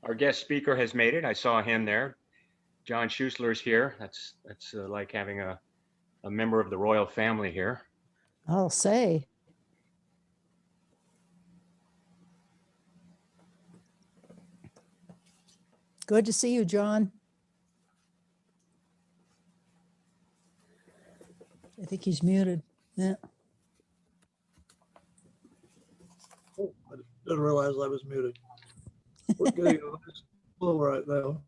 Our guest speaker has made it. I saw him there. John Schuessler's here. That's like having a member of the royal family here. I'll say. Good to see you, John. I think he's muted. Yeah. Oh, I didn't realize I was muted. We're getting a nice flow right now.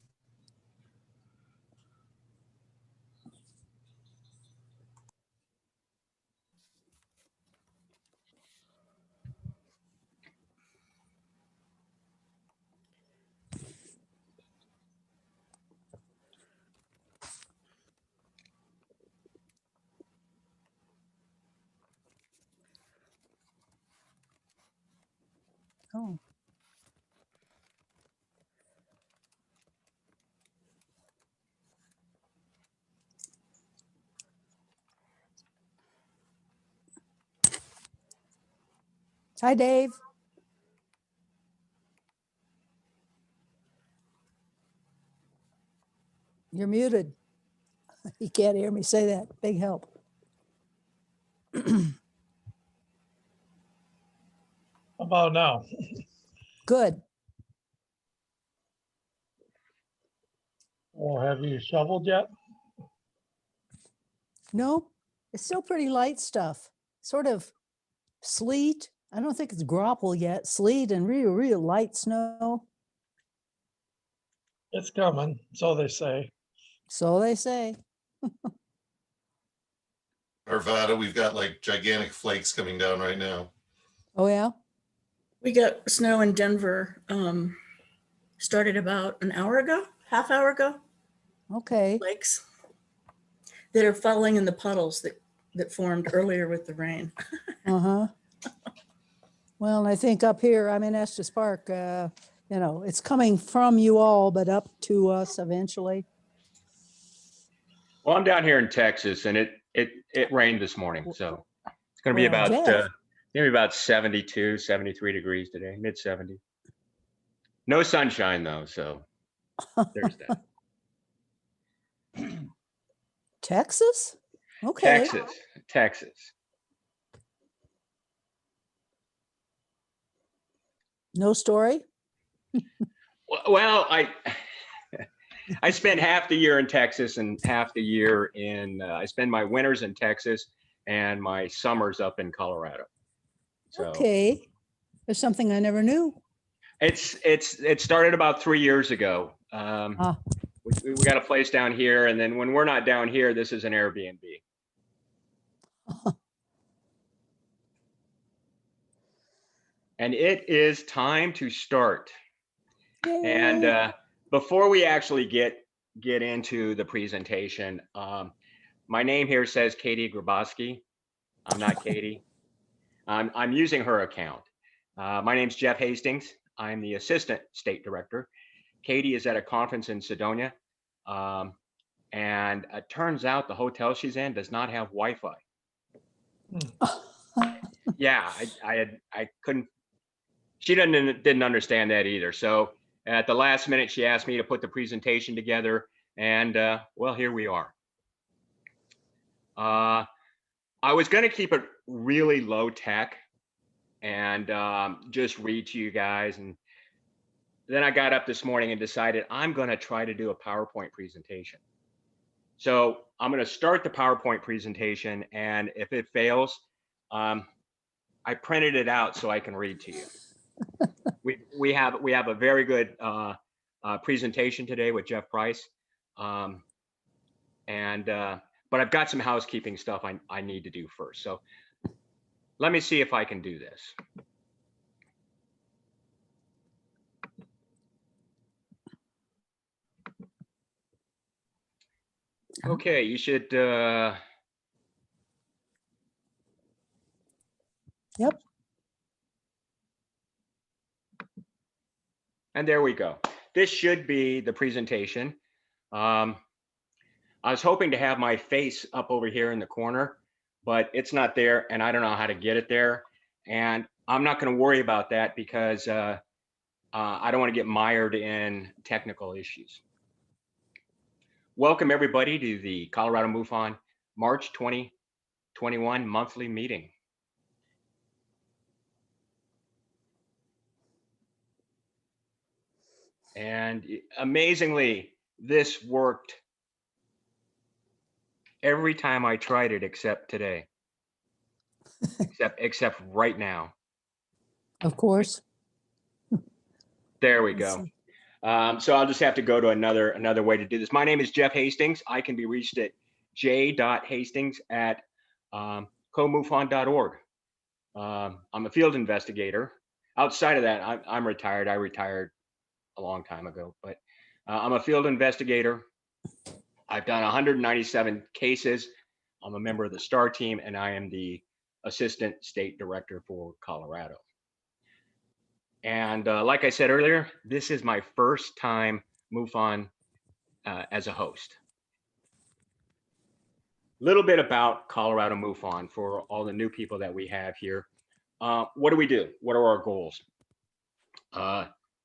Oh. Hi, Dave. You're muted. You can't hear me say that. Big help. How about now? Good. Or have you shoveled yet? No, it's still pretty light stuff. Sort of sleet. I don't think it's grapple yet. Sleet and real light snow. It's coming, so they say. So they say. Arvada, we've got like gigantic flakes coming down right now. Oh, yeah? We got snow in Denver, started about an hour ago, half hour ago, Okay. flakes that are falling in the puddles that formed earlier with the rain. Uh-huh. Well, and I think up here, I'm in Estes Park, you know, it's coming from you all, but up to us eventually. Well, I'm down here in Texas, and it rained this morning, so it's going to be Well, about Jeff. maybe about 72, 73 degrees today, mid 70. No sunshine though, so there's that. Texas? Okay. Texas. No story? Well, I spent half the year in Texas and half the year in, I spend my winters in Texas and my summers up in Colorado. So Okay. There's something I never knew. it started about 3 years ago. We got a place down here, and then when we're not down here, this is an Airbnb. And it is time to start. Yay. And before we actually get into the presentation, my name here says Katie Grabowski. I'm not Katie. I'm using her account. My name's Jeff Hastings. I'm the Assistant State Director. Katie is at a conference in Sedona. And it turns out the hotel she's in does not have Wi-Fi. Yeah, I couldn't, she didn't understand that either. So at the last minute, she asked me to put the presentation together, and well, here we are. I was going to keep it really low tech and just read to you guys. And then I got up this morning and decided I'm going to try to do a PowerPoint presentation. So I'm going to start the PowerPoint presentation, and if it fails, I printed it out so I can read to you. We have a very good presentation today with Jeff Price, but I've got some housekeeping stuff I need to do first. So let me see if I can do this. Okay, you should. Yep. And there we go. This should be the presentation. I was hoping to have my face up over here in the corner, but it's not there, and I don't know how to get it there. And I'm not going to worry about that because I don't want to get mired in technical issues. Welcome everybody to the Colorado MUFON March 2021 monthly meeting. And amazingly, this worked every time I tried it, except today, except right now. Of course. There we Let's go. see. So I'll just have to go to another way to do this. My name is Jeff Hastings. I can be reached at j.hastings@comufon.org. I'm a field investigator. Outside of that, I'm retired. I retired a long time ago, but I'm a field investigator. I've done 197 cases. I'm a member of the STAR team, and I am the assistant state director for Colorado. And like I said earlier, this is my first time MUFON as a host. Little bit about Colorado MUFON for all the new people that we have here. What do we do? What are our goals?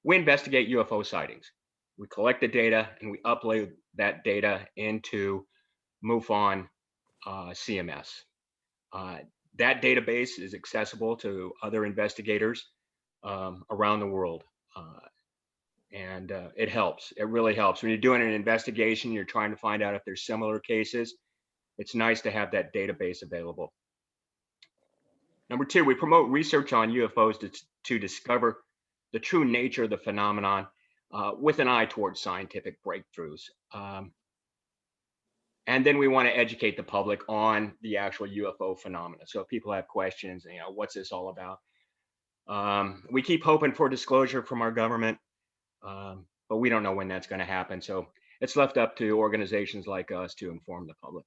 We investigate UFO sightings. We collect the data and we upload that data into MUFON CMS. That database is accessible to other investigators around the world. And it helps. It really helps. When you're doing an investigation, you're trying to find out if there's similar cases. It's nice to have that database available. Number two, we promote research on UFOs to discover the true nature of the phenomenon with an eye towards scientific breakthroughs. And then we want to educate the public on the actual UFO phenomena. So if people have questions, you know, what's this all about? We keep hoping for disclosure from our government, but we don't know when that's going to happen. So it's left up to organizations like us to inform the public.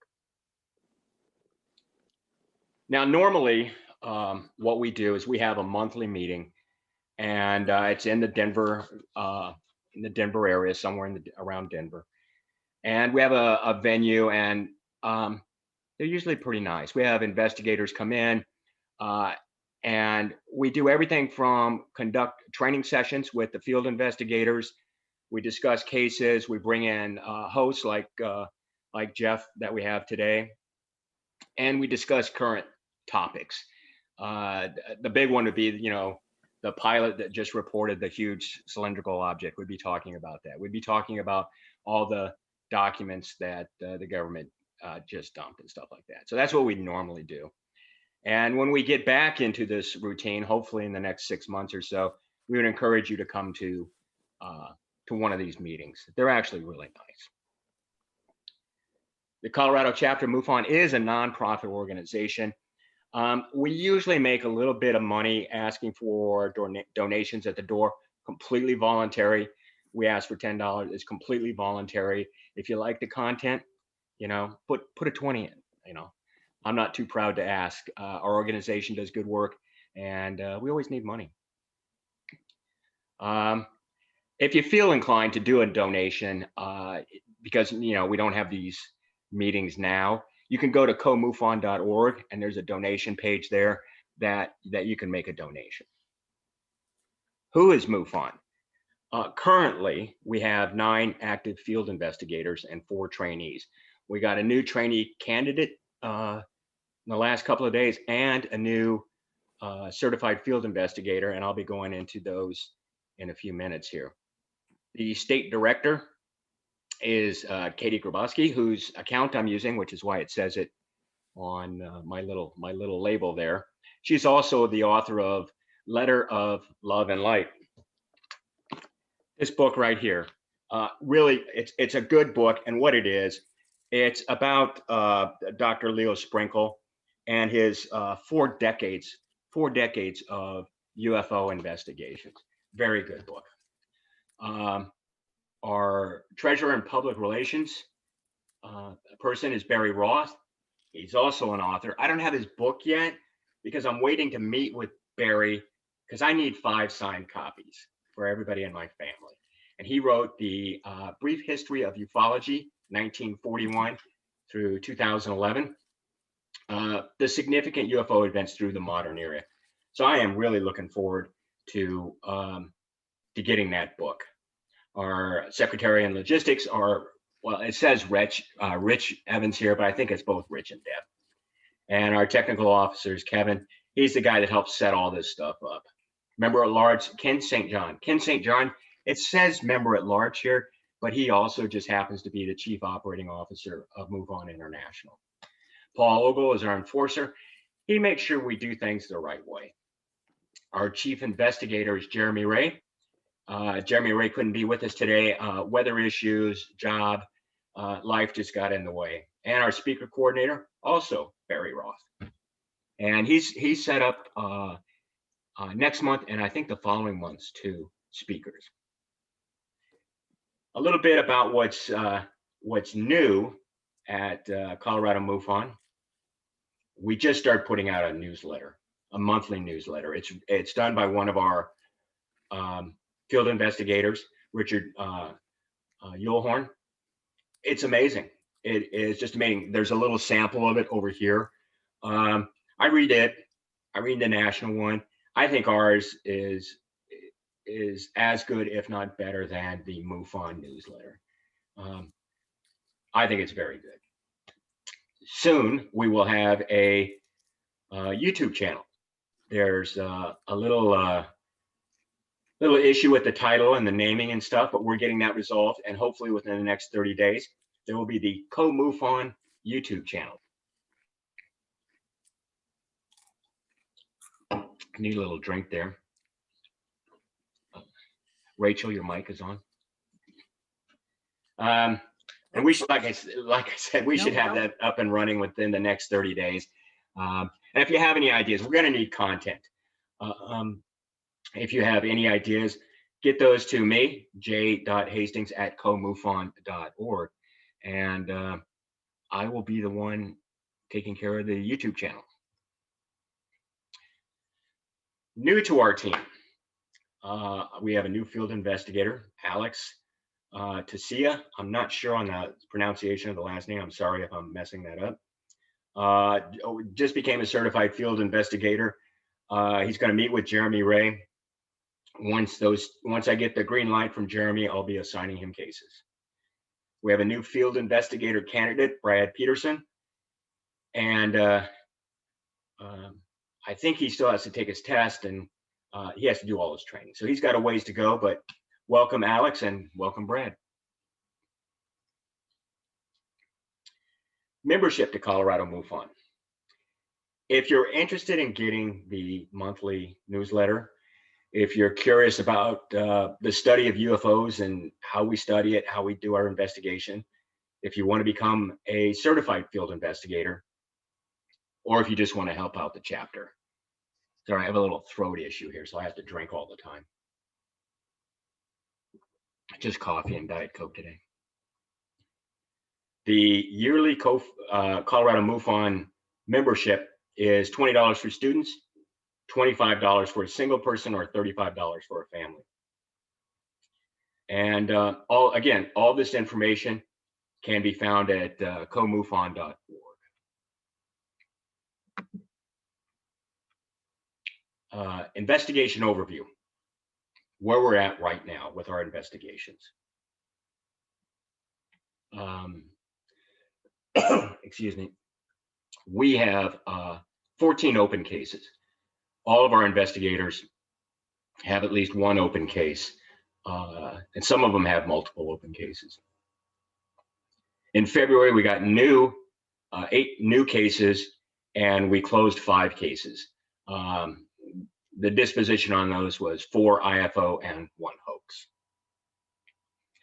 Now, normally, what we do is we have a monthly meeting, and it's in the Denver area, somewhere around Denver. And we have a venue, and they're usually pretty nice. We have investigators come in, and we do everything from conduct training sessions with the field investigators. We discuss cases. We bring in hosts like Jeff that we have today, and we discuss current topics. The big one would be, you know, the pilot that just reported the huge cylindrical object. We'd be talking about that. We'd be talking about all the documents that the government just dumped and stuff like that. So that's what we normally do. And when we get back into this routine, hopefully in the next 6 months or so, we would encourage you to come to one of these meetings. They're actually really nice. The Colorado Chapter MUFON is a nonprofit organization. We usually make a little bit of money asking for donations at the door, completely voluntary. We ask for $10. It's completely voluntary. If you like the content, you know, put a 20 in. You know, I'm not too proud to ask. Our organization does good work, and we always need money. If you feel inclined to do a donation, because you know we don't have these meetings now, you can go to comufon.org, and there's a donation page there that you can make a donation. Who is MUFON? Currently, we have 9 active field investigators and 4 trainees. We got a new trainee candidate in the last couple of days, and a new certified field investigator, and I'll be going into those in a few minutes here. The state director is Katie Grabowski, whose account I'm using, which is why it says it on my little label there. She's also the author of Letter of Love and Light. This book right here, really, it's a good book, and what it is, it's about Dr. Leo Sprinkle and his 4 decades of UFO investigations. Very good book. Our treasurer and public relations person is Barry Roth. He's also an author. I don't have his book yet because I'm waiting to meet with Barry because I need 5 signed copies for everybody in my family. And he wrote the Brief History of Ufology, 1941 through 2011, the significant UFO events through the modern era. So I am really looking forward to to getting that book. Our Secretary in Logistics are, well, it says Rich Evans here, but I think it's both Rich and Deb. And our technical officer is Kevin. He's the guy that helps set all this stuff up. Member at large, Ken St. John. Ken St. John, it says member at large here, but he also just happens to be the Chief Operating Officer of MUFON International. Paul Ogle is our enforcer. He makes sure we do things the right way. Our Chief Investigator is Jeremy Ray. Jeremy Ray couldn't be with us today. Weather issues, job, life just got in the way. And our speaker coordinator, also Barry Roth. And he's set up next month and I think the following months 2 speakers. A little bit about what's new at Colorado MUFON. We just started putting out a newsletter, a monthly newsletter. It's done by one of our field investigators, Richard Yulhorn. It's amazing. It is just amazing. There's a little sample of it over here. I read it. I read the national one. I think ours is as good, if not better, than the MUFON newsletter. I think it's very good. Soon we will have a YouTube channel. There's a little issue with the title and the naming and stuff, but we're getting that resolved. And hopefully within the next 30 days, there will be the COMUFON YouTube channel. Need a little drink there. Rachel, your mic is on. And we should, like I said, we should have that up and running within the next 30 days. And if you have any ideas, we're going to need content. If you have any ideas, get those to me, j.hastings@comufon.org. And I will be the one taking care of the YouTube channel. New to our team, we have a new field investigator, Alex Tasia. I'm not sure on the pronunciation of the last name. I'm sorry if I'm messing that up. Just became a certified field investigator. He's going to meet with Jeremy Ray. Once I get the green light from Jeremy, I'll be assigning him cases. We have a new field investigator candidate, Brad Peterson. And I think he still has to take his test and he has to do all his training. So he's got a ways to go, but welcome Alex and welcome Brad. Membership to Colorado MUFON. If you're interested in getting the monthly newsletter, if you're curious about the study of UFOs and how we study it, how we do our investigation, if you want to become a certified field investigator, or if you just want to help out the chapter. Sorry, I have a little throat issue here, so I have to drink all the time. Just coffee and Diet Coke today. The yearly Colorado MUFON membership is $20 for students, $25 for a single person, or $35 for a family. And all this information can be found at comufon.org. Investigation overview, where we're at right now with our investigations. Excuse me. We have 14 open cases. All of our investigators have at least one open case, and some of them have multiple open cases. In February, we got 8 new cases, and we closed 5 cases. The disposition on those was 4 IFO and 1 hoax.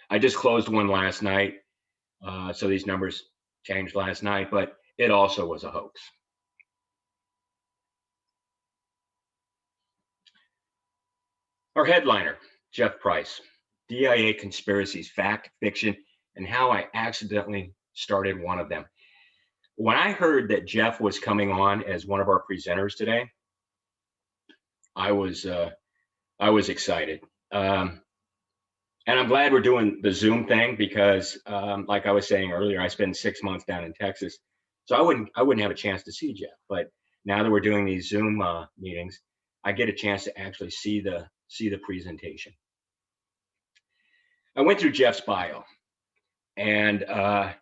I just closed one last night, so these numbers changed last night, but it also was a hoax. Our headliner, Jeff Price, DIA Conspiracies, Fact, Fiction, and How I Accidentally Started One of Them. When I heard that Jeff was coming on as one of our presenters today, I was excited. And I'm glad we're doing the Zoom thing because, like I was saying earlier, I spent 6 months down in Texas, so I wouldn't have a chance to see Jeff. But now that we're doing these Zoom meetings, I get a chance to actually see the presentation. I went through Jeff's bio, and I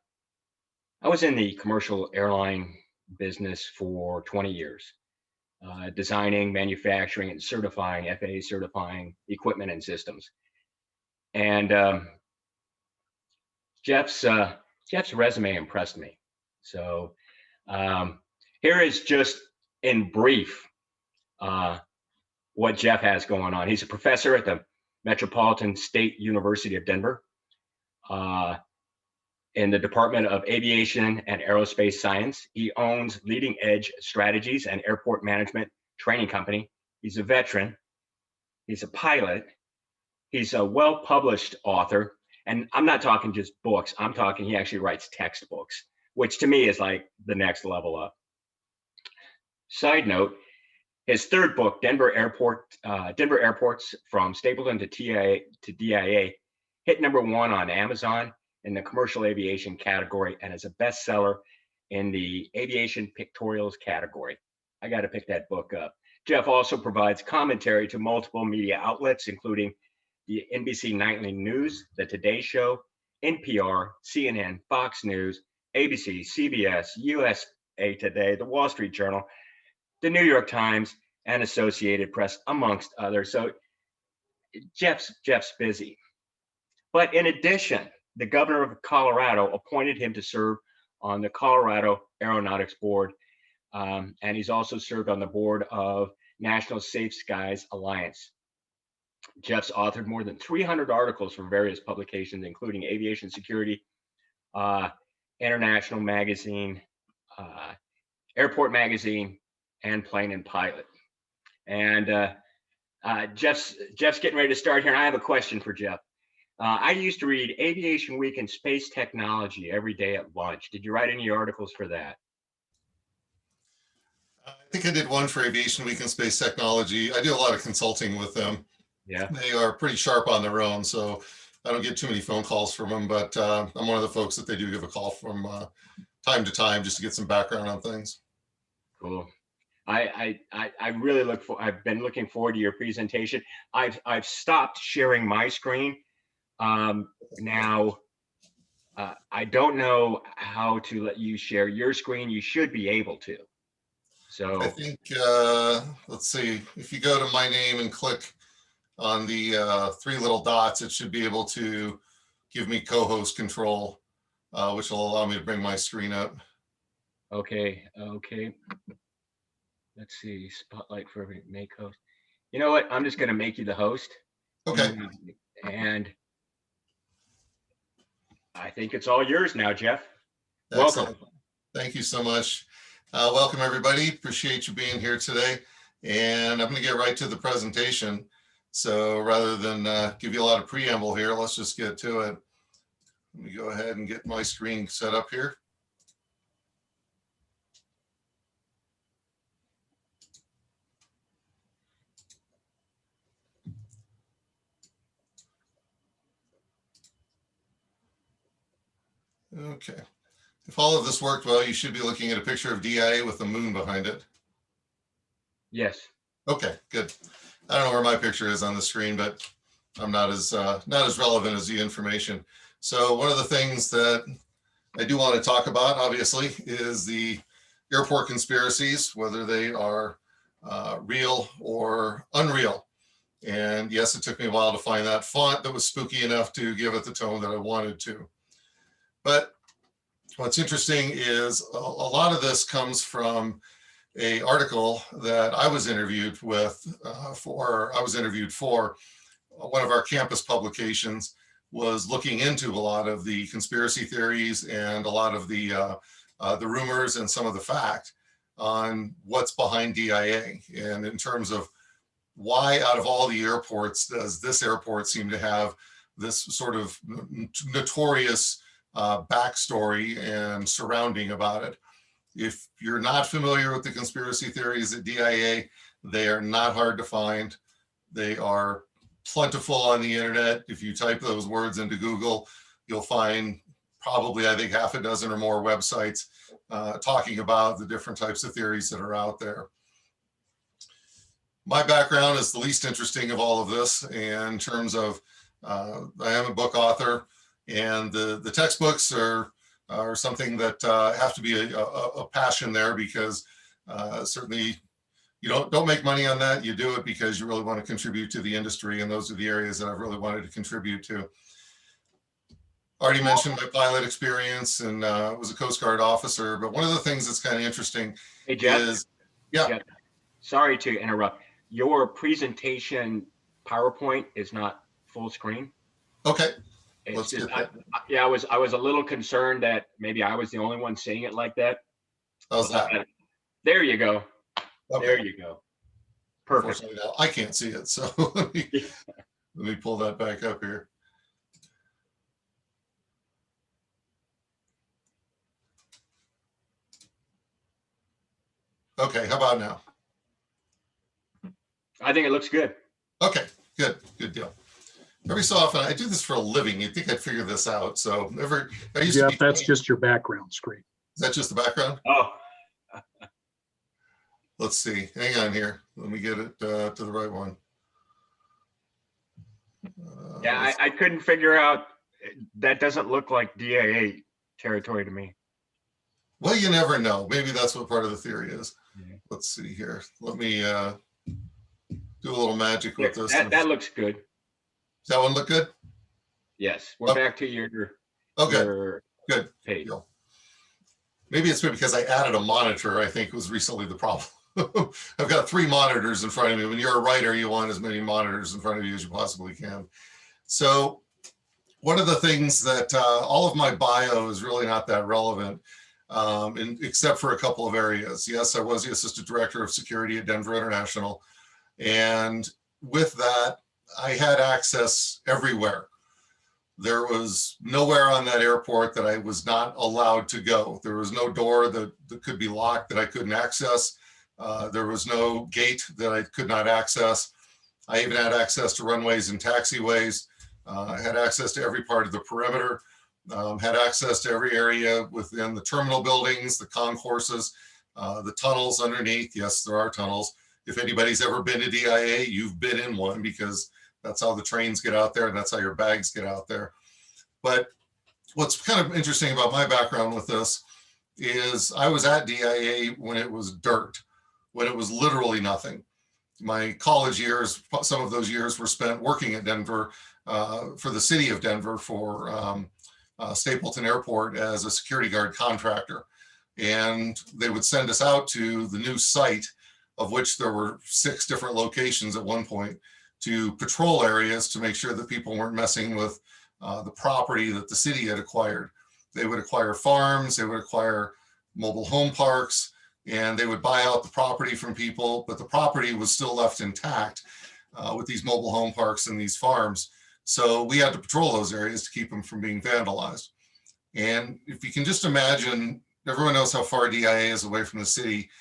was in the commercial airline business for 20 years, designing, manufacturing, and certifying, FAA certifying equipment and systems. And Jeff's resume impressed me. So here is just in brief what Jeff has going on. He's a professor at the Metropolitan State University of Denver in the Department of Aviation and Aerospace Science. He owns Leading Edge Strategies and Airport Management Training Company. He's a veteran. He's a pilot. He's a well-published author. And I'm not talking just books. I'm talking he actually writes textbooks, which to me is like the next level up. Side note, his third book, Denver Airports from Stapleton to DIA, hit #1 on Amazon in the commercial aviation category and is a bestseller in the aviation pictorials category. I got to pick that book up. Jeff also provides commentary to multiple media outlets, including the NBC Nightly News, The Today Show, NPR, CNN, Fox News, ABC, CBS, USAToday, The Wall Street Journal, the New York Times, and Associated Press, amongst others. So Jeff's busy. But in addition, the governor of Colorado appointed him to serve on the Colorado Aeronautics Board, and he's also served on the board of National Safe Skies Alliance. Jeff's authored more than 300 articles for various publications, including Aviation Security International Magazine, Airport Magazine, and Plane and Pilot. And Jeff's getting ready to start here, and I have a question for Jeff. I used to read Aviation Week and Space Technology every day at lunch. Did you write any articles for that? I think I did one for Aviation Week and Space Technology. I do a lot of consulting with them. Yeah. They are pretty sharp on their own, so I don't get too many phone calls from them, but I'm one of the folks that they do give a call from time to time just to get some background on things. Cool. I really I've been looking forward to your presentation. I've stopped sharing my screen. Now, I don't know how to let you share your screen. You should be able to. So I think, let's see, if you go to my name and click on the 3 little dots, it should be able to give me co-host control, which will allow me to bring my screen up. Okay. Let's see, spotlight for every make host. You know what? I'm just going to make you the host. Okay. And I think it's all yours now, Jeff. Excellent. Welcome. Thank you so much. Welcome, everybody. Appreciate you being here today. And I'm going to get right to the presentation. So rather than give you a lot of preamble here, let's just get to it. Let me go ahead and get my screen set up here. Okay. If all of this worked well, you should be looking at a picture of DIA with the moon behind it. Yes. Okay, good. I don't know where my picture is on the screen, but I'm not as relevant as the information. So one of the things that I do want to talk about, obviously, is the airport conspiracies, whether they are real or unreal. And yes, it took me a while to find that font that was spooky enough to give it the tone that I wanted to. But what's interesting is a lot of this comes from an article that I was interviewed for one of our campus publications, was looking into a lot of the conspiracy theories and a lot of the rumors and some of the fact on what's behind DIA, and in terms of why out of all the airports does this airport seem to have this sort of notorious backstory and surrounding about it. If you're not familiar with the conspiracy theories at DIA, they are not hard to find. They are plentiful on the internet. If you type those words into Google, you'll find probably, I think, half a dozen or more websites talking about the different types of theories that are out there. My background is the least interesting of all of this in terms of I am a book author, and the textbooks are something that have to be a passion there, because certainly you don't make money on that. You do it because you really want to contribute to the industry, and those are the areas that I've really wanted to contribute to. Already mentioned my pilot experience, and was a Coast Guard officer. But one of the things that's kind of interesting Hey, Jeff. is, yeah. Jeff, sorry to interrupt. Your presentation PowerPoint is not full screen. Okay. It's Let's just, get that. yeah, I was a little concerned that maybe I was the only one seeing it like that. How's that? There you go. Okay. There you go. Perfect. Unfortunately, now I can't see it, so let me pull that back up here. Okay, how about now? I think it looks good. Okay, good deal. Every so often, I do this for a living. You'd think I'd figure this out. So I used to Jeff, be, that's just your background screen. is that just the background? Oh, Let's see. Hang on here. Let me get it to the right one. yeah, I couldn't figure out. That doesn't look like DIA territory to me. Well, you never know. Maybe that's what part of the theory is. Yeah. Let's see here. Let me do a little magic with this. That looks good. Does that one look good? Yes, we're back to your Okay, good. page. Deal. Maybe it's because I added a monitor, I think was recently the problem. I've got 3 monitors in front of me. When you're a writer, you want as many monitors in front of you as you possibly can. So one of the things that all of my bio is really not that relevant, except for a couple of areas. Yes, I was the Assistant Director of Security at Denver International. And with that, I had access everywhere. There was nowhere on that airport that I was not allowed to go. There was no door that could be locked that I couldn't access. There was no gate that I could not access. I even had access to runways and taxiways. I had access to every part of the perimeter, had access to every area within the terminal buildings, the concourses, the tunnels underneath. Yes, there are tunnels. If anybody's ever been to DIA, you've been in one, because that's how the trains get out there, and that's how your bags get out there. But what's kind of interesting about my background with this is I was at DIA when it was dirt, when it was literally nothing. My college years, some of those years were spent working at Denver for the city of Denver for Stapleton Airport as a security guard contractor. And they would send us out to the new site, of which there were 6 different locations at one point, to patrol areas to make sure that people weren't messing with the property that the city had acquired. They would acquire farms, they would acquire mobile home parks, and they would buy out the property from people, but the property was still left intact with these mobile home parks and these farms. So we had to patrol those areas to keep them from being vandalized. And if you can just imagine, everyone knows how far DIA is away from the city.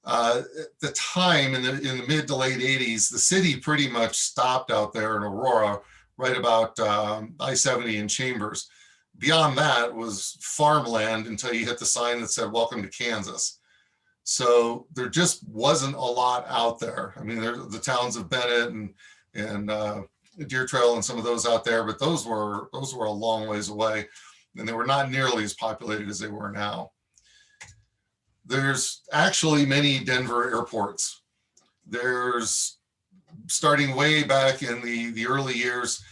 At the time, in the mid to late 80s, the city pretty much stopped out there in Aurora, right about I-70 and Chambers. Beyond that was farmland until you hit the sign that said, "Welcome to Kansas." So there just wasn't a lot out there. I mean, there's the towns of Bennett and Deer Trail and some of those out there, but those were a long ways away, and they were not nearly as populated as they were now. There's actually many Denver airports. There's, starting way back in the early years,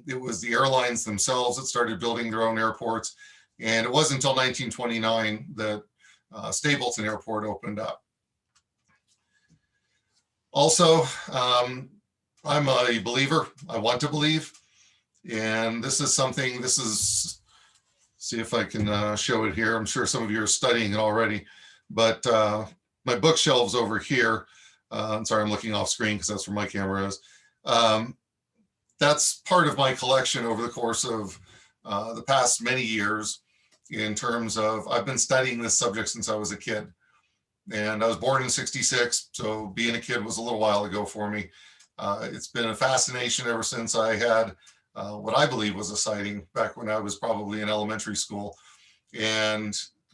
it was the airlines themselves that started building their own airports. And it wasn't until 1929 that Stapleton Airport opened up. Also, I'm a believer. I want to believe. And this is something, see if I can show it here. I'm sure some of you are studying it already, but my bookshelves over here, I'm sorry, I'm looking off screen because that's where my camera is. That's part of my collection over the course of the past many years, in terms of, I've been studying this subject since I was a kid. And I was born in '66, so being a kid was a little while ago for me. It's been a fascination ever since I had what I believe was a sighting back when I was probably in elementary school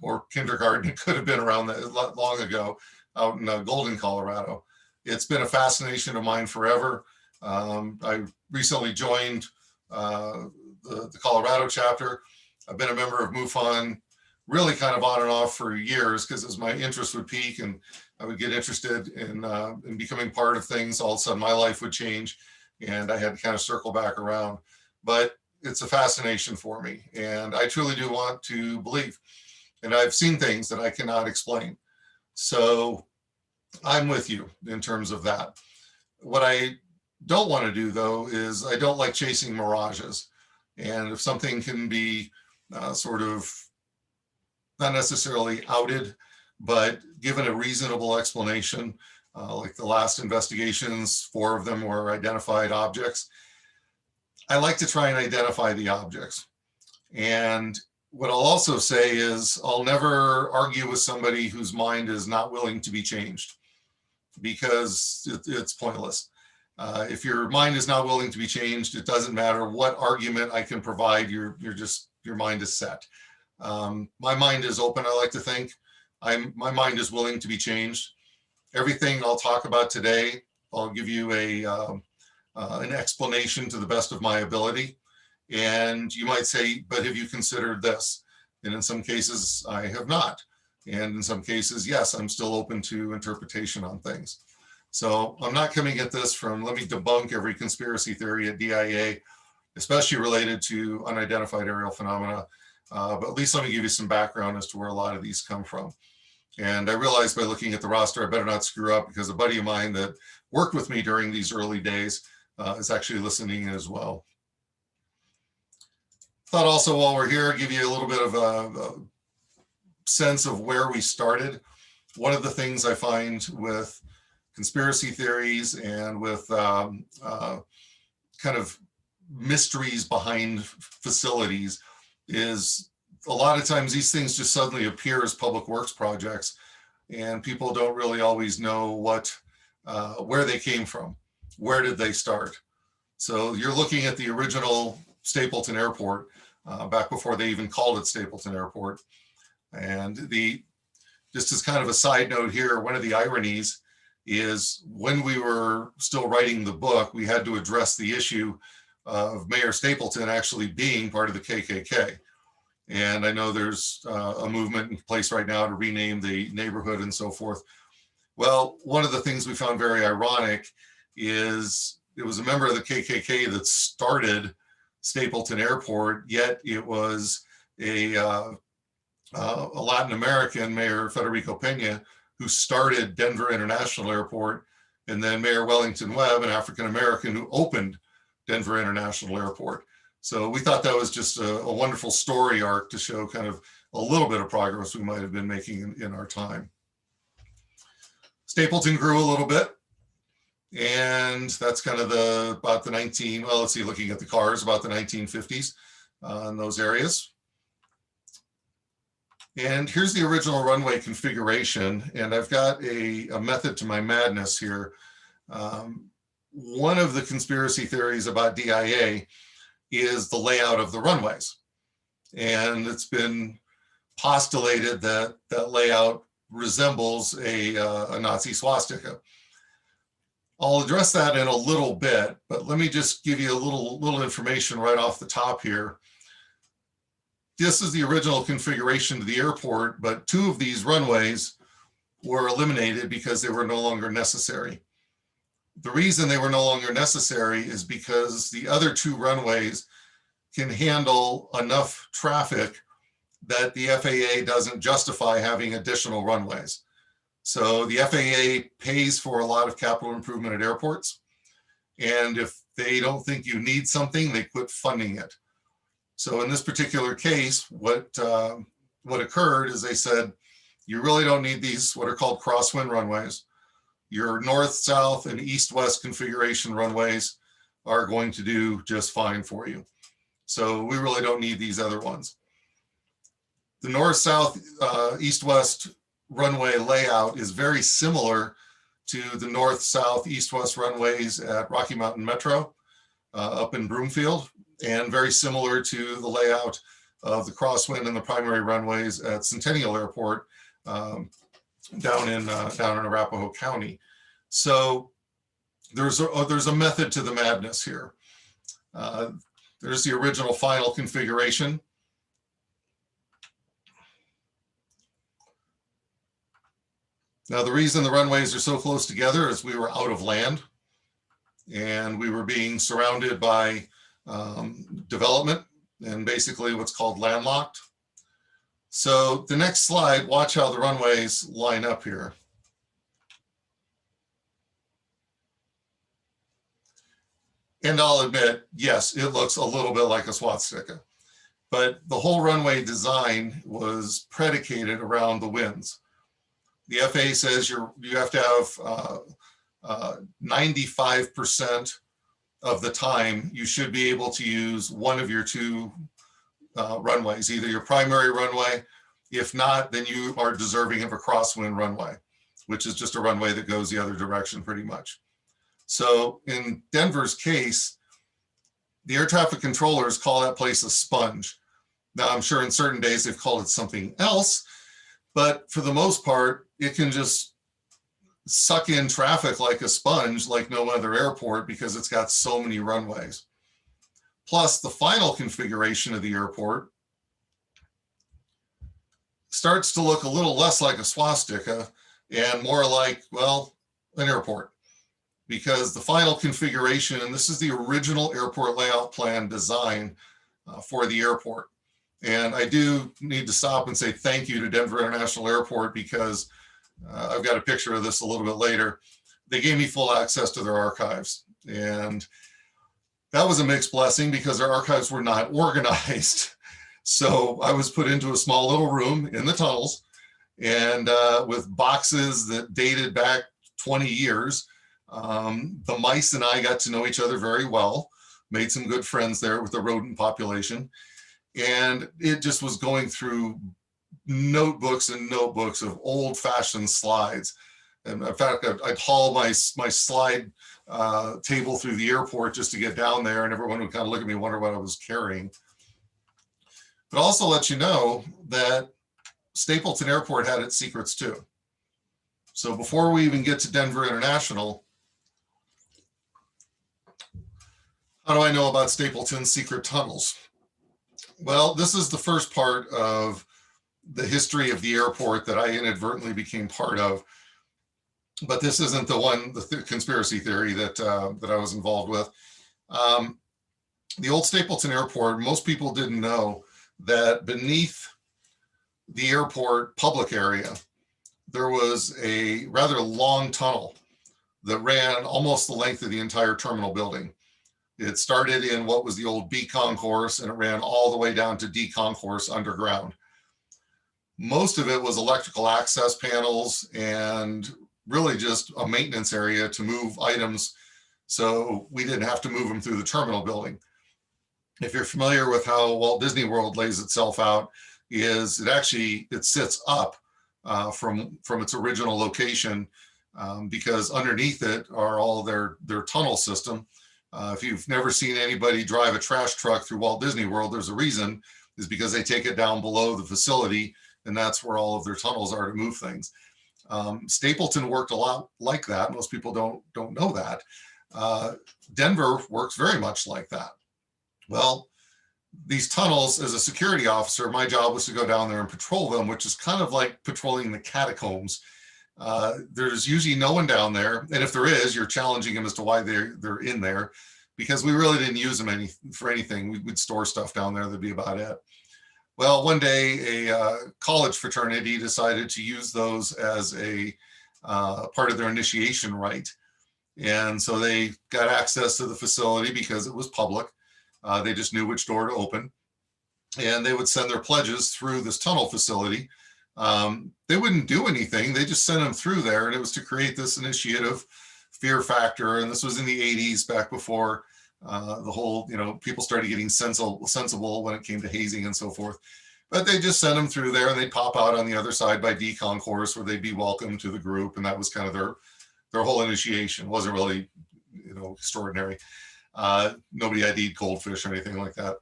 or kindergarten. It could have been around that long ago out in Golden, Colorado. It's been a fascination of mine forever. I recently joined the Colorado chapter. I've been a member of MUFON really kind of on and off for years, because as my interest would peak and I would get interested in becoming part of things, all of a sudden my life would change and I had to kind of circle back around. But it's a fascination for me, and I truly do want to believe. And I've seen things that I cannot explain. So I'm with you in terms of that. What I don't want to do, though, is I don't like chasing mirages. And if something can be sort of not necessarily outed, but given a reasonable explanation, like the last investigations, 4 of them were identified objects. I like to try and identify the objects. And what I'll also say is I'll never argue with somebody whose mind is not willing to be changed, because it's pointless. If your mind is not willing to be changed, it doesn't matter what argument I can provide. Your mind is set. My mind is open, I like to think. My mind is willing to be changed. Everything I'll talk about today, I'll give you an explanation to the best of my ability. And you might say, but have you considered this? And in some cases, I have not. And in some cases, yes, I'm still open to interpretation on things. So I'm not coming at this from, let me debunk every conspiracy theory at DIA, especially related to unidentified aerial phenomena. But at least let me give you some background as to where a lot of these come from. And I realized by looking at the roster, I better not screw up, because a buddy of mine that worked with me during these early days is actually listening in as well. Thought also, while we're here, give you a little bit of a sense of where we started. One of the things I find with conspiracy theories and with kind of mysteries behind facilities is a lot of times these things just suddenly appear as public works projects, and people don't really always know where they came from. Where did they start? So you're looking at the original Stapleton Airport, back before they even called it Stapleton Airport. And just as kind of a side note here, one of the ironies is when we were still writing the book, we had to address the issue of Mayor Stapleton actually being part of the KKK. And I know there's a movement in place right now to rename the neighborhood and so forth. Well, one of the things we found very ironic is it was a member of the KKK that started Stapleton Airport, yet it was a Latin American, Mayor Federico Pena, who started Denver International Airport, and then Mayor Wellington Webb, an African American, who opened Denver International Airport. So we thought that was just a wonderful story arc to show kind of a little bit of progress we might have been making in our time. Stapleton grew a little bit, and that's kind of about the looking at the cars, about the 1950s in those areas. And here's the original runway configuration, and I've got a method to my madness here. One of the conspiracy theories about DIA is the layout of the runways. And it's been postulated that that layout resembles a Nazi swastika. I'll address that in a little bit, but let me just give you a little information right off the top here. This is the original configuration of the airport, but 2 of these runways were eliminated because they were no longer necessary. The reason they were no longer necessary is because the other 2 runways can handle enough traffic that the FAA doesn't justify having additional runways. So the FAA pays for a lot of capital improvement at airports. And if they don't think you need something, they quit funding it. So in this particular case, what occurred is they said, you really don't need these, what are called crosswind runways. Your north, south, and east-west configuration runways are going to do just fine for you. So we really don't need these other ones. The north, south, east-west runway layout is very similar to the north, south, east-west runways at Rocky Mountain Metro up in Broomfield, and very similar to the layout of the crosswind and the primary runways at Centennial Airport down in Arapahoe County. So there's a method to the madness here. There's the original final configuration. Now, the reason the runways are so close together is we were out of land and we were being surrounded by development and basically what's called landlocked. So the next slide, watch how the runways line up here. And I'll admit, yes, it looks a little bit like a swastika, but the whole runway design was predicated around the winds. The FAA says you have to have 95% of the time you should be able to use one of your two runways, either your primary runway. If not, then you are deserving of a crosswind runway, which is just a runway that goes the other direction pretty much. So in Denver's case, the air traffic controllers call that place a sponge. Now, I'm sure in certain days they've called it something else, but for the most part, it can just suck in traffic like a sponge, like no other airport, because it's got so many runways. Plus, the final configuration of the airport starts to look a little less like a swastika and more like, well, an airport. Because the final configuration, and this is the original airport layout plan design for the airport. And I do need to stop and say thank you to Denver International Airport, because I've got a picture of this a little bit later. They gave me full access to their archives. And that was a mixed blessing because their archives were not organized. So I was put into a small little room in the tunnels and with boxes that dated back 20 years. The mice and I got to know each other very well, made some good friends there with the rodent population. And it just was going through notebooks and notebooks of old-fashioned slides. And in fact, I'd haul my slide table through the airport just to get down there, and everyone would kind of look at me and wonder what I was carrying. But also let you know that Stapleton Airport had its secrets too. So before we even get to Denver International, how do I know about Stapleton's secret tunnels? Well, this is the first part of the history of the airport that I inadvertently became part of. But this isn't the one, the conspiracy theory that I was involved with. The old Stapleton Airport, most people didn't know that beneath the airport public area, there was a rather long tunnel that ran almost the length of the entire terminal building. It started in what was the old B concourse and it ran all the way down to D concourse underground. Most of it was electrical access panels and really just a maintenance area to move items so we didn't have to move them through the terminal building. If you're familiar with how Walt Disney World lays itself out, is it sits up from its original location because underneath it are all their tunnel system. If you've never seen anybody drive a trash truck through Walt Disney World, there's a reason, is because they take it down below the facility and that's where all of their tunnels are to move things. Stapleton worked a lot like that. Most people don't know that. Denver works very much like that. Well, these tunnels, as a security officer, my job was to go down there and patrol them, which is kind of like patrolling the catacombs. There's usually no one down there. And if there is, you're challenging them as to why they're in there, because we really didn't use them for anything. We'd store stuff down there. That'd be about it. Well, one day a college fraternity decided to use those as a part of their initiation rite. And so they got access to the facility because it was public. They just knew which door to open. And they would send their pledges through this tunnel facility. They wouldn't do anything. They just sent them through there. And it was to create this initiative fear factor. And this was in the 80s, back before the whole, people started getting sensible when it came to hazing and so forth. But they just sent them through there and they'd pop out on the other side by D concourse where they'd be welcome to the group. And that was kind of their whole initiation. It wasn't really, extraordinary. Nobody ID'd goldfish or anything like that.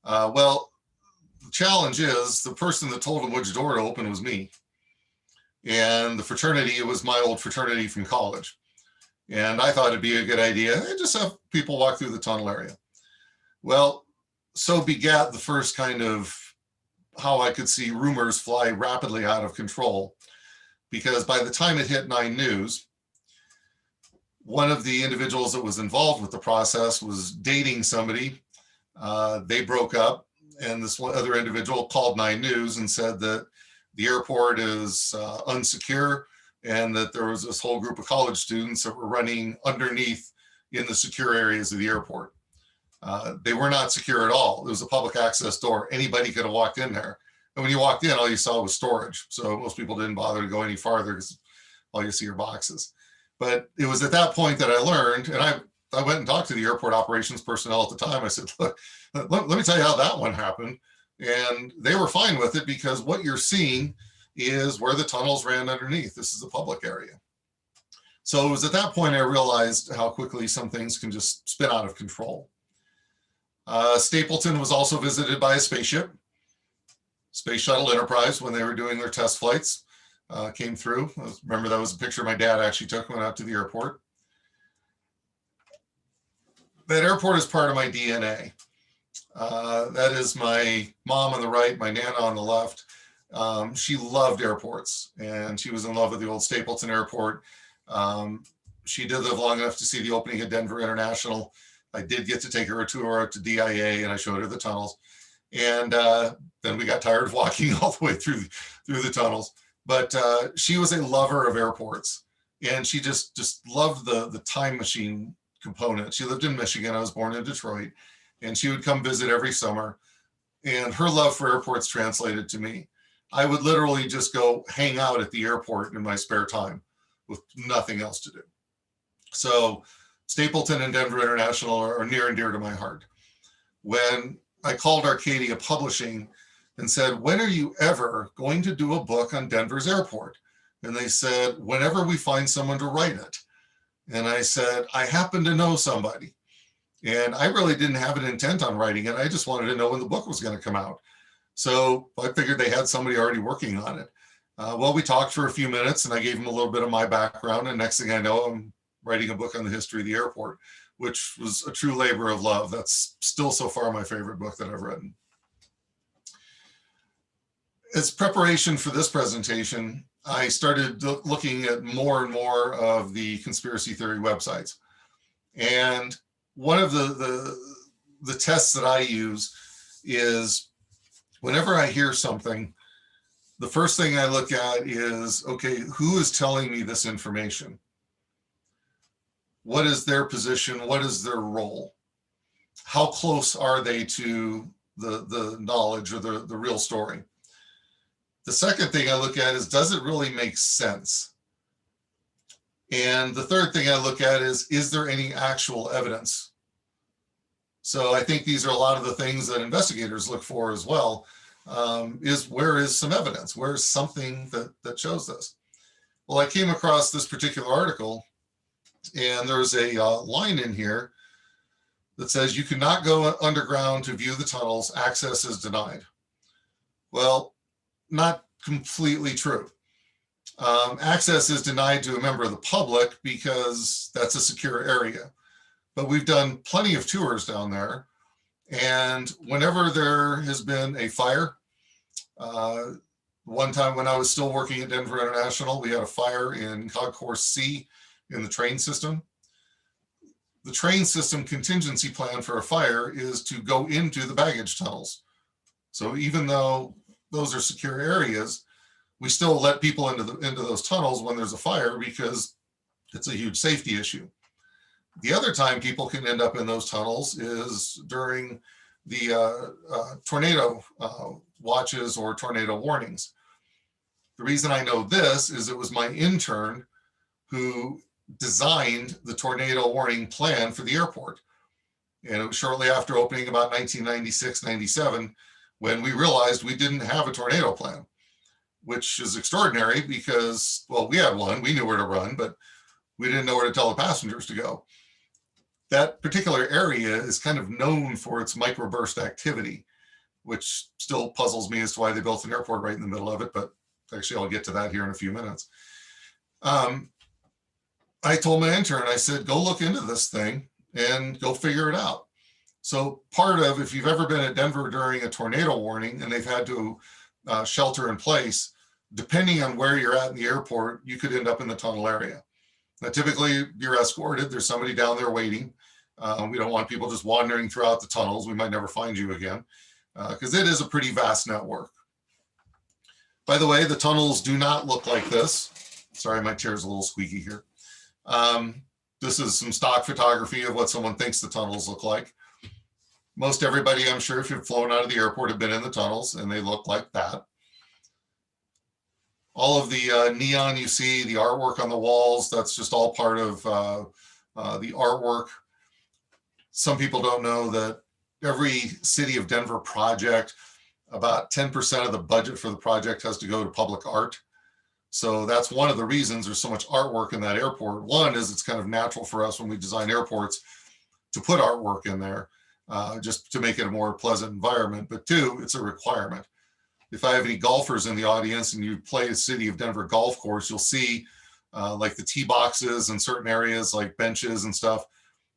Well, the challenge is the person that told them which door to open was me. And the fraternity, it was my old fraternity from college. And I thought it'd be a good idea. Just have people walk through the tunnel area. Well, so begat the first kind of how I could see rumors fly rapidly out of control, because by the time it hit 9 News, one of the individuals that was involved with the process was dating somebody. They broke up, and this one other individual called 9 News and said that the airport is unsecure, and that there was this whole group of college students that were running underneath in the secure areas of the airport. They were not secure at all. It was a public access door. Anybody could have walked in there. And when you walked in, all you saw was storage. So most people didn't bother to go any farther because all you see are boxes. But it was at that point that I learned, and I went and talked to the airport operations personnel at the time. I said, look, let me tell you how that one happened. And they were fine with it, because what you're seeing is where the tunnels ran underneath. This is a public area. So it was at that point I realized how quickly some things can just spin out of control. Stapleton was also visited by a spaceship. Space Shuttle Enterprise, when they were doing their test flights, came through. Remember, that was a picture my dad actually took when I went out to the airport. That airport is part of my DNA. That is my mom on the right, my Nana on the left. She loved airports, and she was in love with the old Stapleton Airport. She did live long enough to see the opening of Denver International. I did get to take her a tour out to DIA, and I showed her the tunnels. And then we got tired of walking all the way through the tunnels. But she was a lover of airports, and she just loved the time machine component. She lived in Michigan. I was born in Detroit, and she would come visit every summer. And her love for airports translated to me. I would literally just go hang out at the airport in my spare time with nothing else to do. So Stapleton and Denver International are near and dear to my heart. When I called Arcadia Publishing and said, when are you ever going to do a book on Denver's airport? And they said, whenever we find someone to write it. And I said, I happen to know somebody. And I really didn't have an intent on writing it. I just wanted to know when the book was going to come out. So I figured they had somebody already working on it. Well, we talked for a few minutes, and I gave them a little bit of my background. And next thing I know, I'm writing a book on the history of the airport, which was a true labor of love. That's still so far my favorite book that I've written. As preparation for this presentation, I started looking at more and more of the conspiracy theory websites. And one of the tests that I use is, whenever I hear something, the first thing I look at is, okay, who is telling me this information? What is their position? What is their role? How close are they to the knowledge or the real story? The second thing I look at is, does it really make sense? And the third thing I look at is there any actual evidence? So I think these are a lot of the things that investigators look for as well. Where is some evidence? Where is something that shows this? Well, I came across this particular article, and there's a line in here that says, you cannot go underground to view the tunnels, access is denied. Well, not completely true. Access is denied to a member of the public because that's a secure area. But we've done plenty of tours down there. And whenever there has been a fire, one time when I was still working at Denver International, we had a fire in Concourse C in the train system. The train system contingency plan for a fire is to go into the baggage tunnels. So even though those are secure areas, we still let people into those tunnels when there's a fire, because it's a huge safety issue. The other time people can end up in those tunnels is during the tornado watches or tornado warnings. The reason I know this is it was my intern who designed the tornado warning plan for the airport. And it was shortly after opening, about 1996, 97, when we realized we didn't have a tornado plan, which is extraordinary because, well, we had one, we knew where to run, but we didn't know where to tell the passengers to go. That particular area is kind of known for its microburst activity, which still puzzles me as to why they built an airport right in the middle of it, but actually I'll get to that here in a few minutes. I told my intern, I said, go look into this thing and go figure it out. So part of, if you've ever been at Denver during a tornado warning and they've had to shelter in place, depending on where you're at in the airport, you could end up in the tunnel area. Now, typically you're escorted. There's somebody down there waiting. We don't want people just wandering throughout the tunnels. We might never find you again because it is a pretty vast network. By the way, the tunnels do not look like this. Sorry, my chair's a little squeaky here. This is some stock photography of what someone thinks the tunnels look like. Most everybody, I'm sure, if you've flown out of the airport, have been in the tunnels, and they look like that. All of the neon you see, the artwork on the walls, that's just all part of the artwork. Some people don't know that every City of Denver project, about 10% of the budget for the project has to go to public art. So that's one of the reasons there's so much artwork in that airport. One is it's kind of natural for us when we design airports to put artwork in there, just to make it a more pleasant environment. But two, it's a requirement. If I have any golfers in the audience and you play a City of Denver golf course, you'll see like the tee boxes in certain areas, like benches and stuff,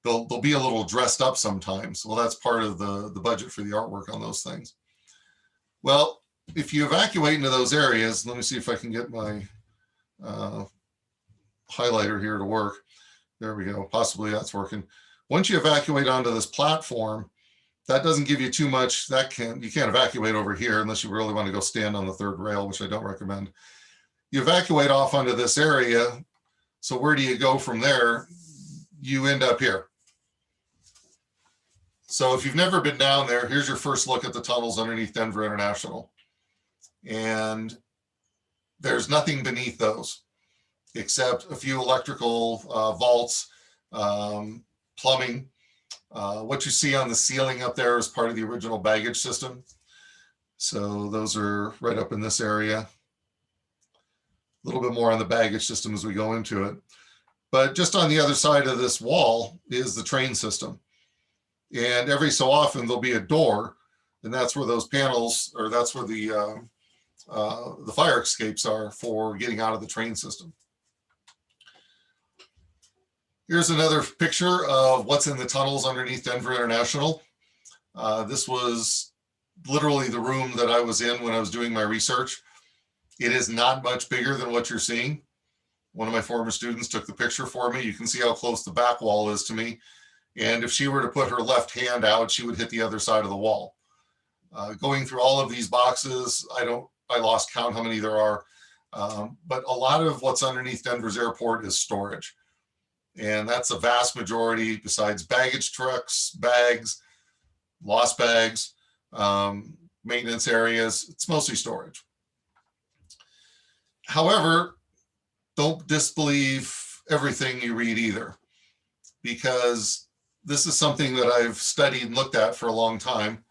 they'll be a little dressed up sometimes. Well, that's part of the budget for the artwork on those things. Well, if you evacuate into those areas, let me see if I can get my highlighter here to work. There we go. Possibly that's working. Once you evacuate onto this platform, that doesn't give you too much. You can't evacuate over here unless you really want to go stand on the third rail, which I don't recommend. You evacuate off onto this area. So where do you go from there? You end up here. So if you've never been down there, here's your first look at the tunnels underneath Denver International. And there's nothing beneath those except a few electrical vaults, plumbing. What you see on the ceiling up there is part of the original baggage system. So those are right up in this area. A little bit more on the baggage system as we go into it. But just on the other side of this wall is the train system. And every so often there'll be a door, and that's where those panels, or that's where the fire escapes are for getting out of the train system. Here's another picture of what's in the tunnels underneath Denver International. This was literally the room that I was in when I was doing my research. It is not much bigger than what you're seeing. One of my former students took the picture for me. You can see how close the back wall is to me. And if she were to put her left hand out, she would hit the other side of the wall. Going through all of these boxes, I lost count how many there are. But a lot of what's underneath Denver's airport is storage. And that's a vast majority besides baggage trucks, bags, lost bags, maintenance areas. It's mostly storage. However, don't disbelieve everything you read either, because this is something that I've studied and looked at for a long time.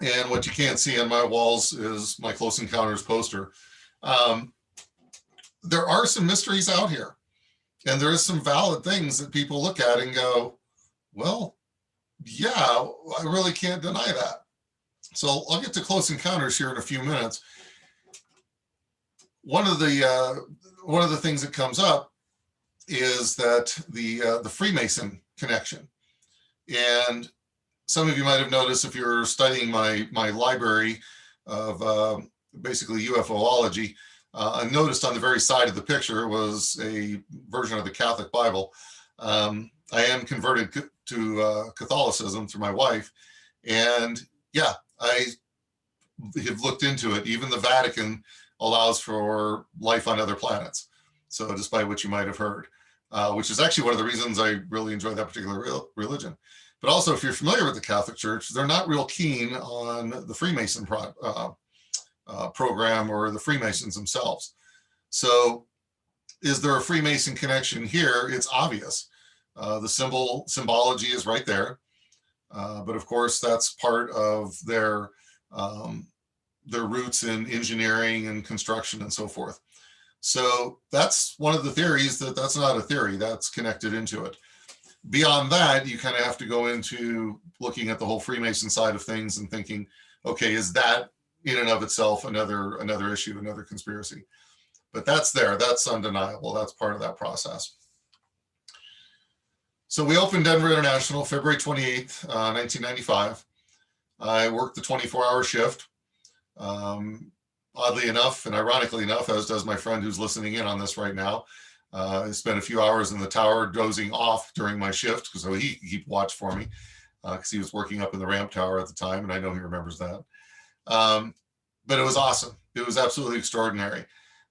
And what you can't see on my walls is my Close Encounters poster. There are some mysteries out here. And there is some valid things that people look at and go, well, yeah, I really can't deny that. So I'll get to Close Encounters here in a few minutes. One of the things that comes up is that the Freemason Connection. And some of you might have noticed if you're studying my library of basically UFOlogy, I noticed on the very side of the picture was a version of the Catholic Bible. I am converted to Catholicism through my wife. And yeah, I have looked into it. Even the Vatican allows for life on other planets. So despite what you might have heard, which is actually one of the reasons I really enjoy that particular religion. But also, if you're familiar with the Catholic Church, they're not real keen on the Freemason program or the Freemasons themselves. So is there a Freemason connection here? It's obvious. The symbology is right there. But of course, that's part of their roots in engineering and construction and so forth. So that's one of the theories that's not a theory, that's connected into it. Beyond that, you kind of have to go into looking at the whole Freemason side of things and thinking, okay, is that in and of itself another issue, another conspiracy? But that's there, that's undeniable. That's part of that process. So we opened Denver International February 28th, 1995. I worked the 24-hour shift. Oddly enough, and ironically enough, as does my friend who's listening in on this right now, I spent a few hours in the tower dozing off during my shift, so he could keep watch for me, because he was working up in the ramp tower at the time, and I know he remembers that. But it was awesome. It was absolutely extraordinary.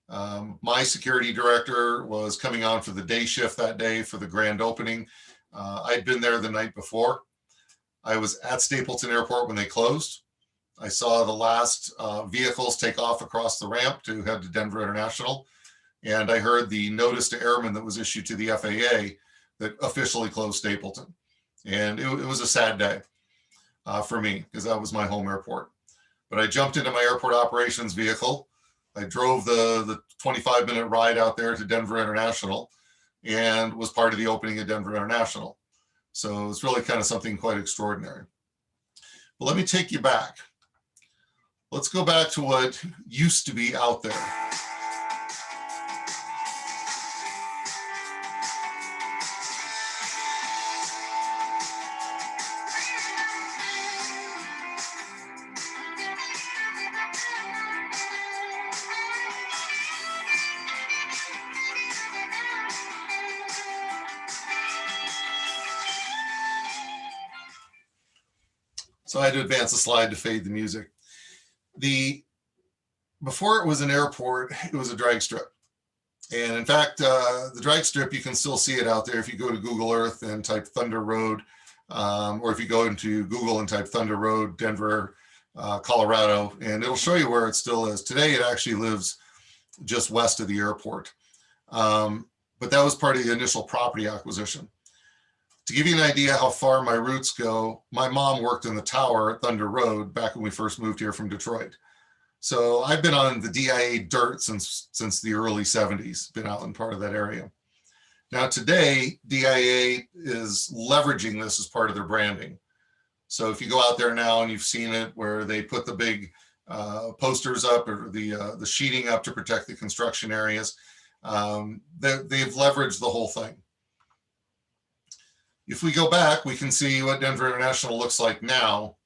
My security director was coming on for the day shift that day for the grand opening. I'd been there the night before. I was at Stapleton Airport when they closed. I saw the last vehicles take off across the ramp to head to Denver International. And I heard the notice to airmen that was issued to the FAA that officially closed Stapleton. And it was a sad day for me, because that was my home airport. But I jumped into my airport operations vehicle. I drove the 25-minute ride out there to Denver International and was part of the opening of Denver International. So it's really kind of something quite extraordinary. But let me take you back. Let's go back to what used to be out there. So I had to advance the slide to fade the music. Before it was an airport, it was a drag strip. And in fact, the drag strip, you can still see it out there if you go to Google Earth and type Thunder Road, or if you go into Google and type Thunder Road, Denver, Colorado, and it'll show you where it still is. Today, it actually lives just west of the airport. But that was part of the initial property acquisition. To give you an idea how far my roots go, my mom worked in the tower at Thunder Road back when we first moved here from Detroit. So I've been on the DIA dirt since the early 70s, been out in part of that area. Now today, DIA is leveraging this as part of their branding. So if you go out there now and you've seen it where they put the big posters up or the sheeting up to protect the construction areas, they've leveraged the whole thing. If we go back, we can see what Denver International looks like now,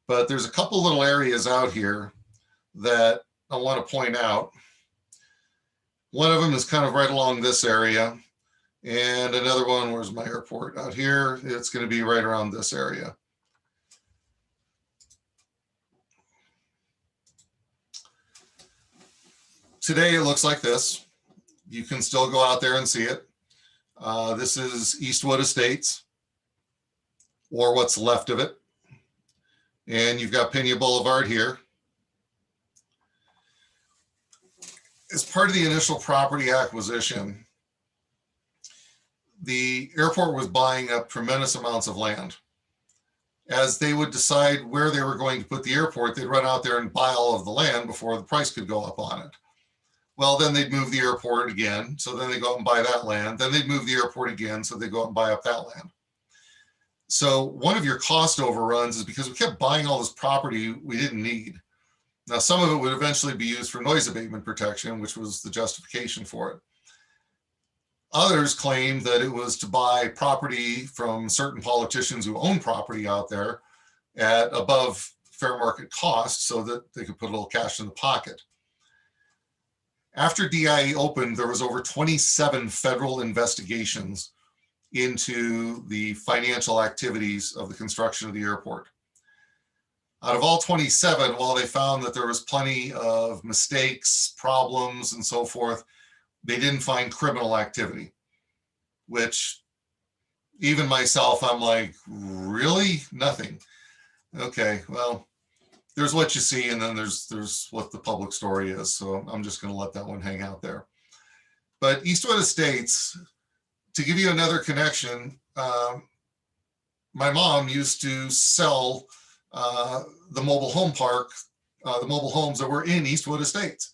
but there's a couple little areas out here that I want to point out. One of them is kind of right along this area, and another one, where's my airport? Out here, it's going to be right around this area. Today, it looks like this. You can still go out there and see it. This is Eastwood Estates, or what's left of it. And you've got Pena Boulevard here. As part of the initial property acquisition, the airport was buying up tremendous amounts of land. As they would decide where they were going to put the airport, they'd run out there and buy all of the land before the price could go up on it. Well, then they'd move the airport again. So then they go out and buy that land. Then they'd move the airport again. So they go out and buy up that land. So one of your cost overruns is because we kept buying all this property we didn't need. Now, some of it would eventually be used for noise abatement protection, which was the justification for it. Others claimed that it was to buy property from certain politicians who own property out there at above fair market cost so that they could put a little cash in the pocket. After DIA opened, there was over 27 federal investigations into the financial activities of the construction of the airport. Out of all 27, while they found that there was plenty of mistakes, problems, and so forth, they didn't find criminal activity, which even myself, I'm like, really? Nothing. Okay, well, there's what you see, and then there's what the public story is. So I'm just going to let that one hang out there. But Eastwood Estates, to give you another connection, my mom used to sell the mobile home park, the mobile homes that were in Eastwood Estates.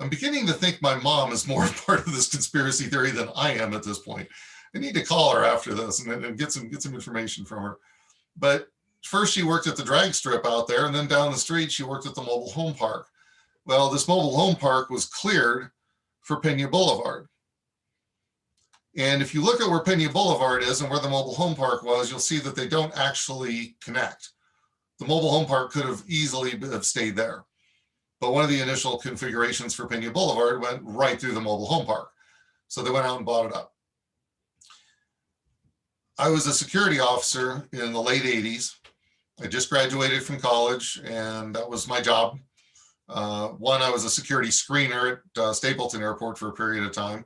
I'm beginning to think my mom is more part of this conspiracy theory than I am at this point. I need to call her after this and get some information from her. But first she worked at the drag strip out there, and then down the street she worked at the mobile home park. Well, this mobile home park was cleared for Pena Boulevard. And if you look at where Pena Boulevard is and where the mobile home park was, you'll see that they don't actually connect. The mobile home park could have easily have stayed there. But one of the initial configurations for Pena Boulevard went right through the mobile home park. So they went out and bought it up. I was a security officer in the late 80s. I just graduated from college, and that was my job. One, I was a security screener at Stapleton Airport for a period of time.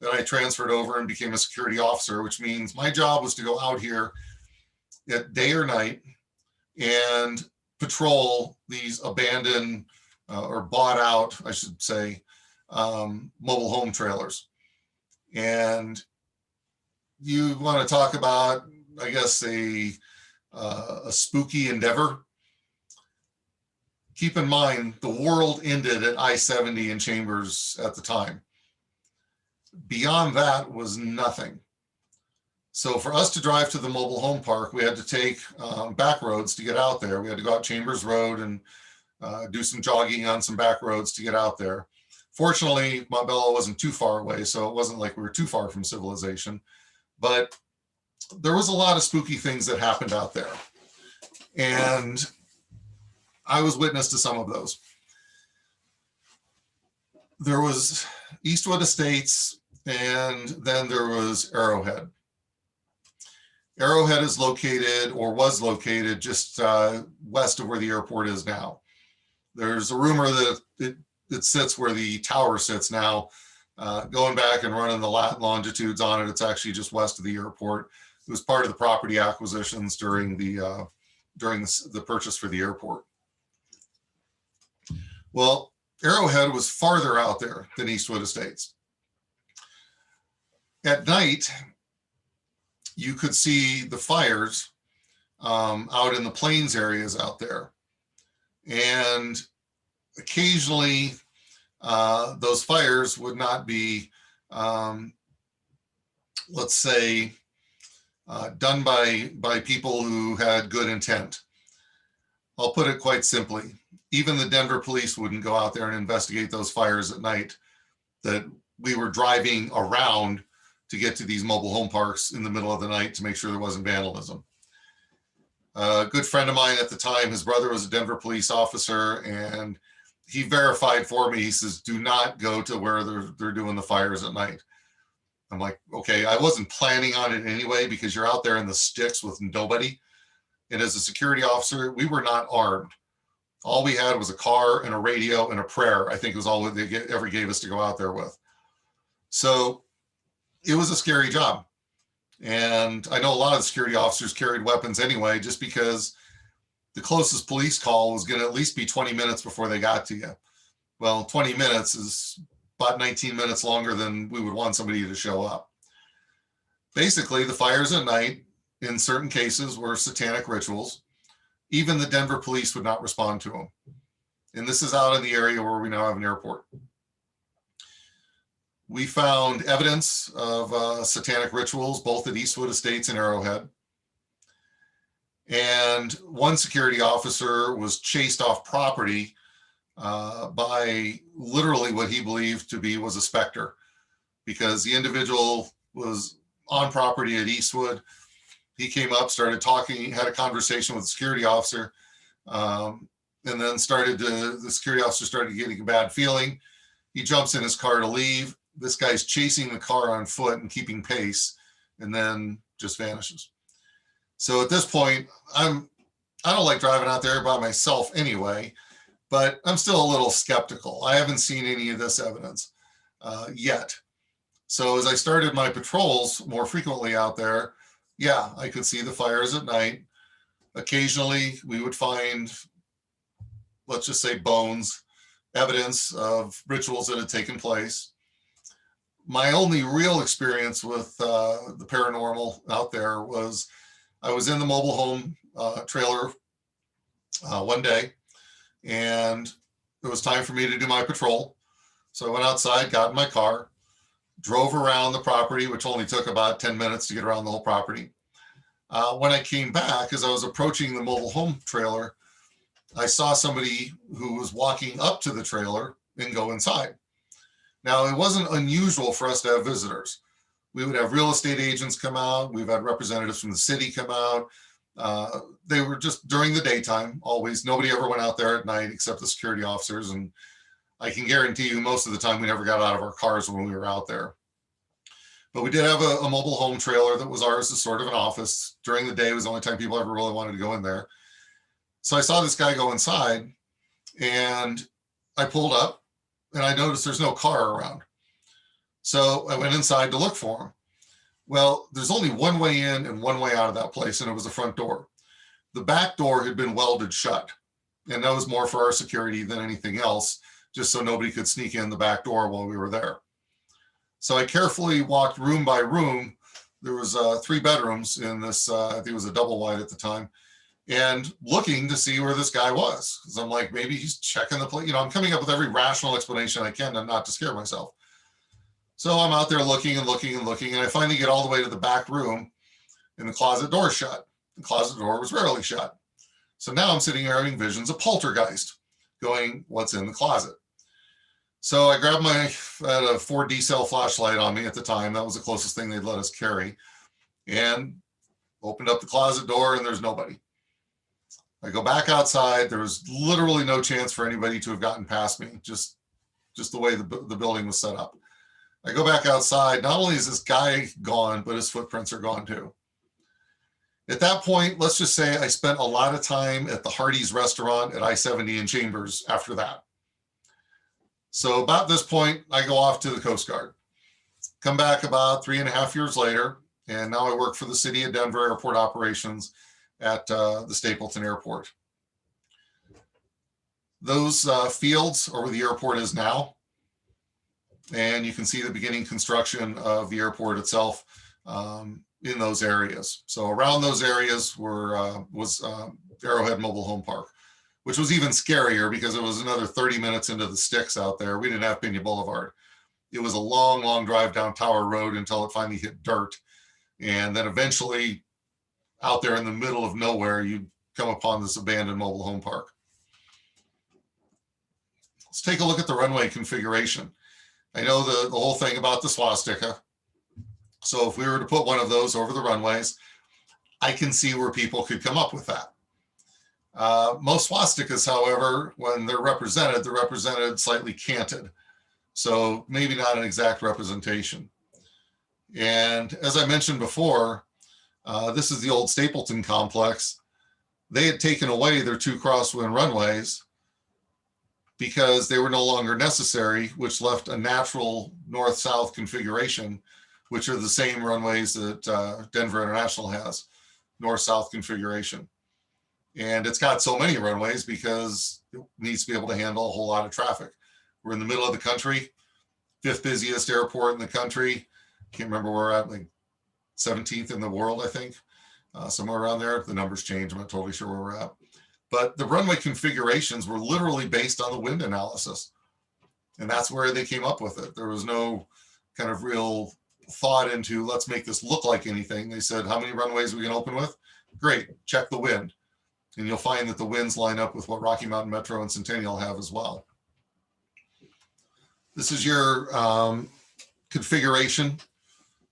Then I transferred over and became a security officer, which means my job was to go out here at day or night and patrol these abandoned or bought out, I should say, mobile home trailers. And you want to talk about, I guess, a spooky endeavor. Keep in mind, the world ended at I-70 in Chambers at the time. Beyond that was nothing. So for us to drive to the mobile home park, we had to take back roads to get out there. We had to go out Chambers Road and do some jogging on some back roads to get out there. Fortunately, Montbello wasn't too far away, so it wasn't like we were too far from civilization. But there was a lot of spooky things that happened out there. And I was witness to some of those. There was Eastwood Estates, and then there was Arrowhead. Arrowhead is located, or was located, just west of where the airport is now. There's a rumor that it sits where the tower sits now. Going back and running the longitudes on it, it's actually just west of the airport. It was part of the property acquisitions during the purchase for the airport. Well, Arrowhead was farther out there than Eastwood Estates. At night, you could see the fires out in the plains areas out there. And occasionally, those fires would not be, let's say, done by people who had good intent. I'll put it quite simply. Even the Denver police wouldn't go out there and investigate those fires at night that we were driving around to get to these mobile home parks in the middle of the night to make sure there wasn't vandalism. A good friend of mine at the time, his brother was a Denver police officer, and he verified for me. He says, do not go to where they're doing the fires at night. I'm like, okay, I wasn't planning on it anyway, because you're out there in the sticks with nobody. And as a security officer, we were not armed. All we had was a car and a radio and a prayer. I think was all they ever gave us to go out there with. So it was a scary job. And I know a lot of the security officers carried weapons anyway, just because the closest police call was going to at least be 20 minutes before they got to you. Well, 20 minutes is about 19 minutes longer than we would want somebody to show up. Basically, the fires at night, in certain cases, were satanic rituals. Even the Denver police would not respond to them. And this is out in the area where we now have an airport. We found evidence of satanic rituals, both at Eastwood Estates and Arrowhead. And one security officer was chased off property by literally what he believed to be was a specter, because the individual was on property at Eastwood. He came up, started talking, had a conversation with the security officer, and then the security officer started getting a bad feeling. He jumps in his car to leave. This guy's chasing the car on foot and keeping pace, and then just vanishes. So at this point, I don't like driving out there by myself anyway, but I'm still a little skeptical. I haven't seen any of this evidence yet. So as I started my patrols more frequently out there, yeah, I could see the fires at night. Occasionally we would find, let's just say, bones, evidence of rituals that had taken place. My only real experience with the paranormal out there was I was in the mobile home trailer one day, and it was time for me to do my patrol. So I went outside, got in my car, drove around the property, which only took about 10 minutes to get around the whole property. When I came back, as I was approaching the mobile home trailer, I saw somebody who was walking up to the trailer and go inside. Now, it wasn't unusual for us to have visitors. We would have real estate agents come out. We've had representatives from the city come out. They were just during the daytime, always. Nobody ever went out there at night except the security officers. And I can guarantee you most of the time we never got out of our cars when we were out there. But we did have a mobile home trailer that was ours as sort of an office. During the day was the only time people ever really wanted to go in there. So I saw this guy go inside and I pulled up and I noticed there's no car around. So I went inside to look for him. Well, there's only one way in and one way out of that place, and it was the front door. The back door had been welded shut, and that was more for our security than anything else, just so nobody could sneak in the back door while we were there. So I carefully walked room by room. There was 3 bedrooms in this, I think it was a double wide at the time, and looking to see where this guy was. Because I'm like, maybe he's checking the place. You know, I'm coming up with every rational explanation I can and not to scare myself. So I'm out there looking and looking and looking, and I finally get all the way to the back room, and the closet door shut. The closet door was rarely shut. So now I'm sitting here having visions of poltergeist going, what's in the closet? So I grabbed I had a 4D cell flashlight on me at the time. That was the closest thing they'd let us carry, and opened up the closet door, and there's nobody. I go back outside. There was literally no chance for anybody to have gotten past me, just the way the building was set up. I go back outside. Not only is this guy gone, but his footprints are gone too. At that point, let's just say I spent a lot of time at the Hardee's restaurant at I-70 in Chambers after that. So about this point, I go off to the Coast Guard. Come back about 3.5 years later, and now I work for the city of Denver Airport Operations at the Stapleton Airport. Those fields are where the airport is now. And you can see the beginning construction of the airport itself in those areas. So around those areas was Arrowhead Mobile Home Park, which was even scarier because it was another 30 minutes into the sticks out there. We didn't have Pena Boulevard. It was a long, long drive down Tower Road until it finally hit dirt. And then eventually out there in the middle of nowhere, you'd come upon this abandoned mobile home park. Let's take a look at the runway configuration. I know the whole thing about the swastika. So if we were to put one of those over the runways, I can see where people could come up with that. Most swastikas, however, when they're represented slightly canted. So maybe not an exact representation. And as I mentioned before, this is the old Stapleton complex. They had taken away their 2 crosswind runways because they were no longer necessary, which left a natural north-south configuration, which are the same runways that Denver International has, north-south configuration. And it's got so many runways because it needs to be able to handle a whole lot of traffic. We're in the middle of the country, 5th busiest airport in the country. Can't remember where we're at, like 17th in the world, I think, somewhere around there. The numbers change. I'm not totally sure where we're at. But the runway configurations were literally based on the wind analysis. And that's where they came up with it. There was no kind of real thought into, let's make this look like anything. They said, how many runways we can open with? Great, check the wind. And you'll find that the winds line up with what Rocky Mountain Metro and Centennial have as well. This is your configuration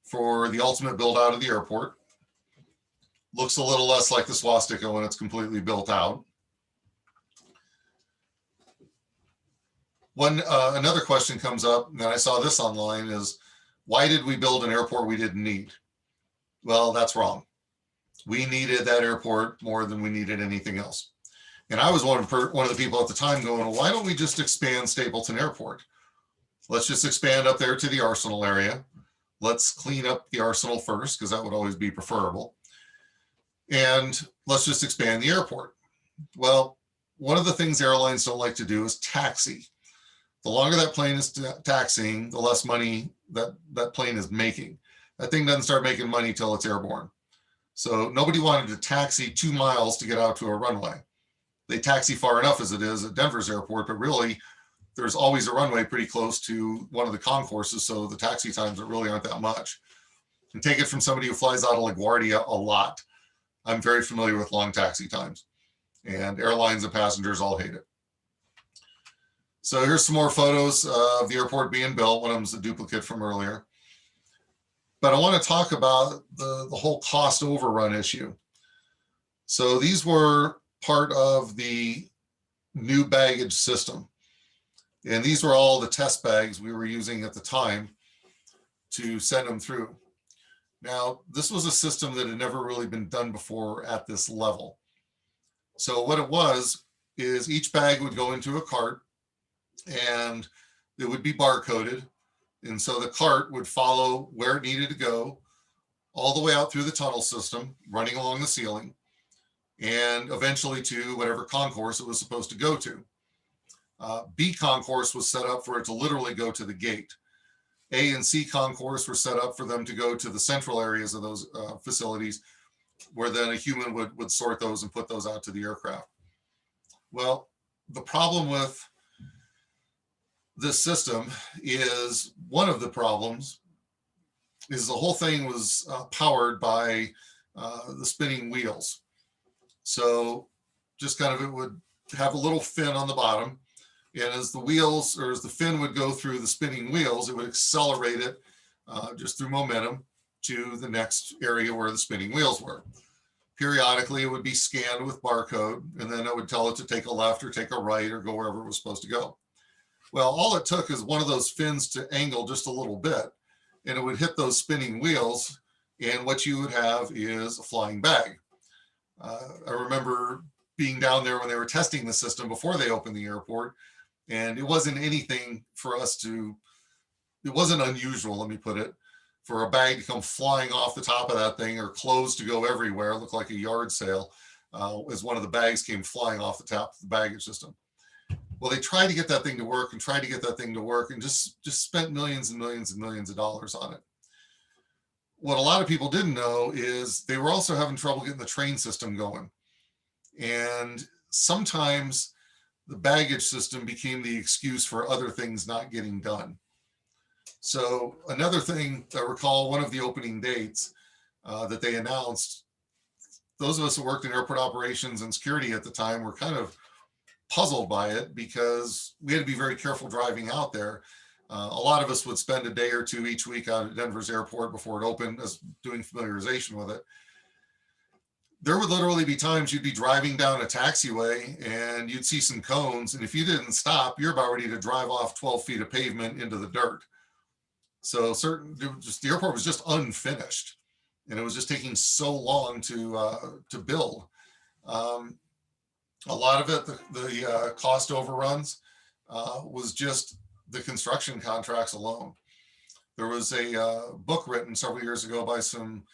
for the ultimate build out of the airport. Looks a little less like the swastika when it's completely built out. Another question comes up, and I saw this online, is why did we build an airport we didn't need? Well, that's wrong. We needed that airport more than we needed anything else. And I was one of the people at the time going, well, why don't we just expand Stapleton Airport? Let's just expand up there to the Arsenal area. Let's clean up the Arsenal first, because that would always be preferable. And let's just expand the airport. Well, one of the things airlines don't like to do is taxi. The longer that plane is taxiing, the less money that plane is making. That thing doesn't start making money till it's airborne. So nobody wanted to taxi 2 miles to get out to a runway. They taxi far enough as it is at Denver's airport, but really there's always a runway pretty close to one of the concourses. So the taxi times really aren't that much. And take it from somebody who flies out of LaGuardia a lot. I'm very familiar with long taxi times, and airlines and passengers all hate it. So here's some more photos of the airport being built. One of them is a duplicate from earlier. But I want to talk about the whole cost overrun issue. So these were part of the new baggage system. And these were all the test bags we were using at the time to send them through. Now, this was a system that had never really been done before at this level. So what it was is each bag would go into a cart and it would be barcoded. And so the cart would follow where it needed to go all the way out through the tunnel system, running along the ceiling, and eventually to whatever concourse it was supposed to go to. B concourse was set up for it to literally go to the gate. A and C concourse were set up for them to go to the central areas of those facilities, where then a human would sort those and put those out to the aircraft. Well, the problem with this system is, one of the problems is the whole thing was powered by the spinning wheels. So just kind of, it would have a little fin on the bottom. And as the wheels, or as the fin would go through the spinning wheels, it would accelerate it just through momentum to the next area where the spinning wheels were. Periodically, it would be scanned with barcode, and then it would tell it to take a left or take a right or go wherever it was supposed to go. Well, all it took is one of those fins to angle just a little bit, and it would hit those spinning wheels, and what you would have is a flying bag. I remember being down there when they were testing the system before they opened the airport, and it wasn't anything for us to, it wasn't unusual, let me put it, for a bag to come flying off the top of that thing, or clothes to go everywhere. It looked like a yard sale as one of the bags came flying off the top of the baggage system. Well, they tried to get that thing to work and tried to get that thing to work and just spent millions and millions and millions of dollars on it. What a lot of people didn't know is they were also having trouble getting the train system going. And sometimes the baggage system became the excuse for other things not getting done. So another thing, I recall one of the opening dates that they announced, those of us who worked in airport operations and security at the time were kind of puzzled by it, because we had to be very careful driving out there. A lot of us would spend a day or two each week out at Denver's airport before it opened, as doing familiarization with it. There would literally be times you'd be driving down a taxiway and you'd see some cones, and if you didn't stop, you're about ready to drive off 12 feet of pavement into the dirt. So the airport was just unfinished, and it was just taking so long to build. A lot of it, the cost overruns was just the construction contracts alone. There was a book written several years ago by some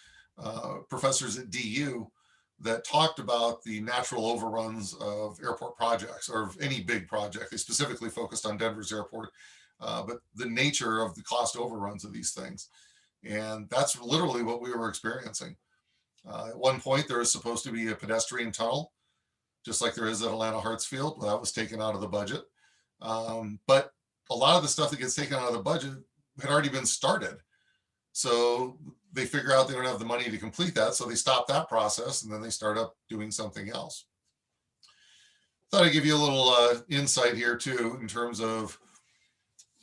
professors at DU that talked about the natural overruns of airport projects, or of any big project. They specifically focused on Denver's airport, but the nature of the cost overruns of these things. And that's literally what we were experiencing. At one point, there was supposed to be a pedestrian tunnel, just like there is at Atlanta Hartsfield. Well, that was taken out of the budget. But a lot of the stuff that gets taken out of the budget had already been started. So they figure out they don't have the money to complete that. So they stop that process, and then they start up doing something else. Thought I'd give you a little insight here too, in terms of,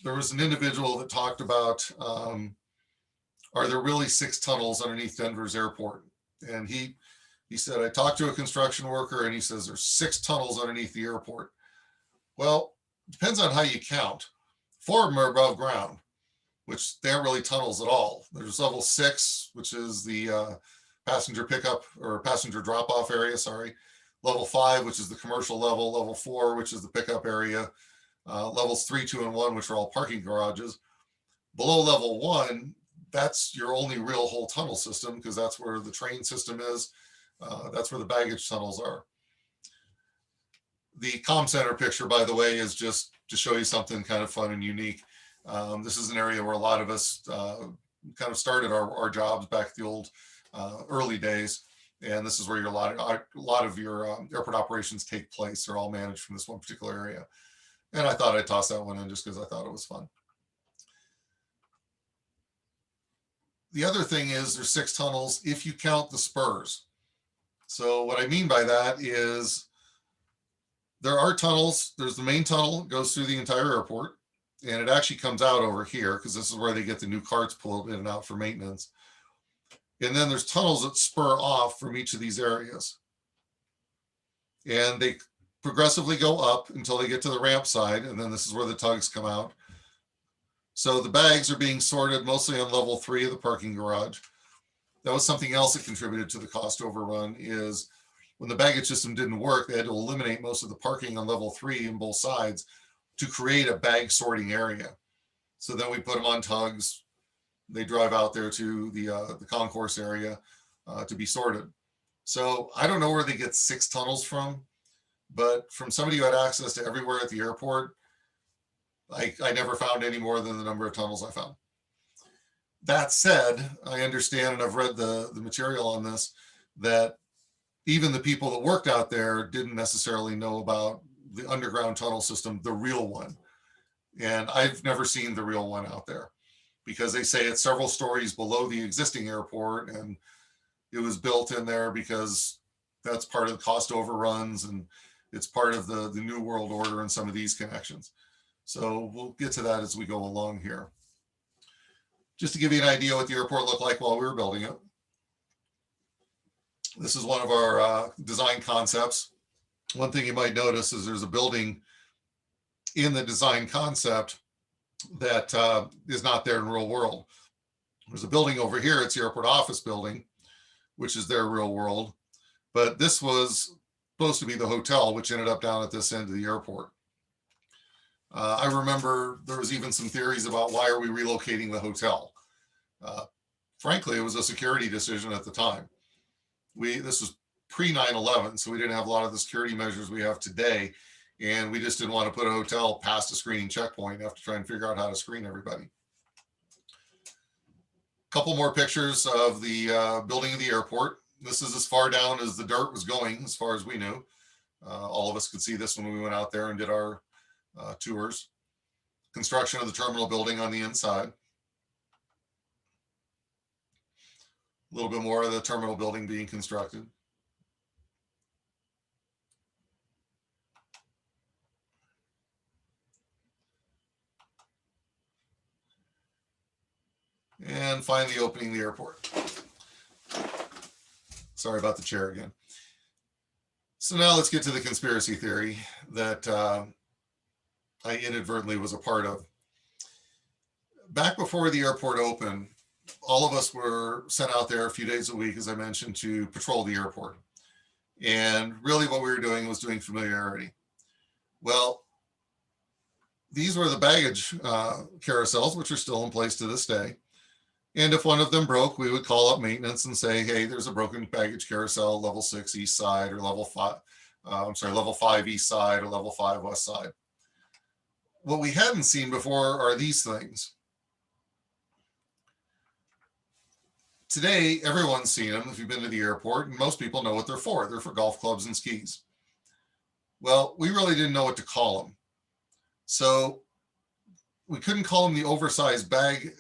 there was an individual that talked about, are there really 6 tunnels underneath Denver's airport? And he said, I talked to a construction worker and he says there's 6 tunnels underneath the airport. Well, depends on how you count. 4 of them are above ground, which they aren't really tunnels at all. There's level 6, which is the passenger pickup or passenger drop-off area, sorry. Level 5, which is the commercial level. Level 4, which is the pickup area. Levels 3, 2, and 1, which are all parking garages. Below level 1, that's your only real whole tunnel system, because that's where the train system is. That's where the baggage tunnels are. The comm center picture, by the way, is just to show you something kind of fun and unique. This is an area where a lot of us kind of started our jobs back the old early days. And this is where a lot of your airport operations take place. They're all managed from this one particular area. And I thought I'd toss that one in just because I thought it was fun. The other thing is there's 6 tunnels if you count the spurs. So what I mean by that is there are tunnels. There's the main tunnel, goes through the entire airport, and it actually comes out over here because this is where they get the new carts pulled in and out for maintenance. And then there's tunnels that spur off from each of these areas. And they progressively go up until they get to the ramp side, and then this is where the tugs come out. So the bags are being sorted mostly on level 3 of the parking garage. That was something else that contributed to the cost overrun, is when the baggage system didn't work, they had to eliminate most of the parking on level 3 on both sides to create a bag sorting area. So then we put them on tugs. They drive out there to the concourse area to be sorted. So I don't know where they get 6 tunnels from, but from somebody who had access to everywhere at the airport, I never found any more than the number of tunnels I found. That said, I understand, and I've read the material on this, that even the people that worked out there didn't necessarily know about the underground tunnel system, the real one. And I've never seen the real one out there, because they say it's several stories below the existing airport, and it was built in there because that's part of the cost overruns, and it's part of the New World Order and some of these connections. So we'll get to that as we go along here. Just to give you an idea what the airport looked like while we were building it. This is one of our design concepts. One thing you might notice is there's a building in the design concept that is not there in real world. There's a building over here, it's the airport office building, which is their real world. But this was supposed to be the hotel, which ended up down at this end of the airport. I remember there was even some theories about why are we relocating the hotel. Frankly, it was a security decision at the time. This was pre 9/11, so we didn't have a lot of the security measures we have today, and we just didn't want to put a hotel past a screening checkpoint and have to try and figure out how to screen everybody. A couple more pictures of the building of the airport. This is as far down as the dirt was going, as far as we knew. All of us could see this when we went out there and did our tours. Construction of the terminal building on the inside. A little bit more of the terminal building being constructed. And finally opening the airport. Sorry about the chair again. So now let's get to the conspiracy theory that I inadvertently was a part of. Back before the airport opened, all of us were sent out there a few days a week, as I mentioned, to patrol the airport. And really what we were doing was doing familiarity. Well, these were the baggage carousels, which are still in place to this day. And if one of them broke, we would call up maintenance and say, hey, there's a broken baggage carousel, level 6 east side, or level 5 east side, or level 5 west side. What we hadn't seen before are these things. Today, everyone's seen them if you've been to the airport, and most people know what they're for. They're for golf clubs and skis. Well, we really didn't know what to call them. So we couldn't call them the oversized bag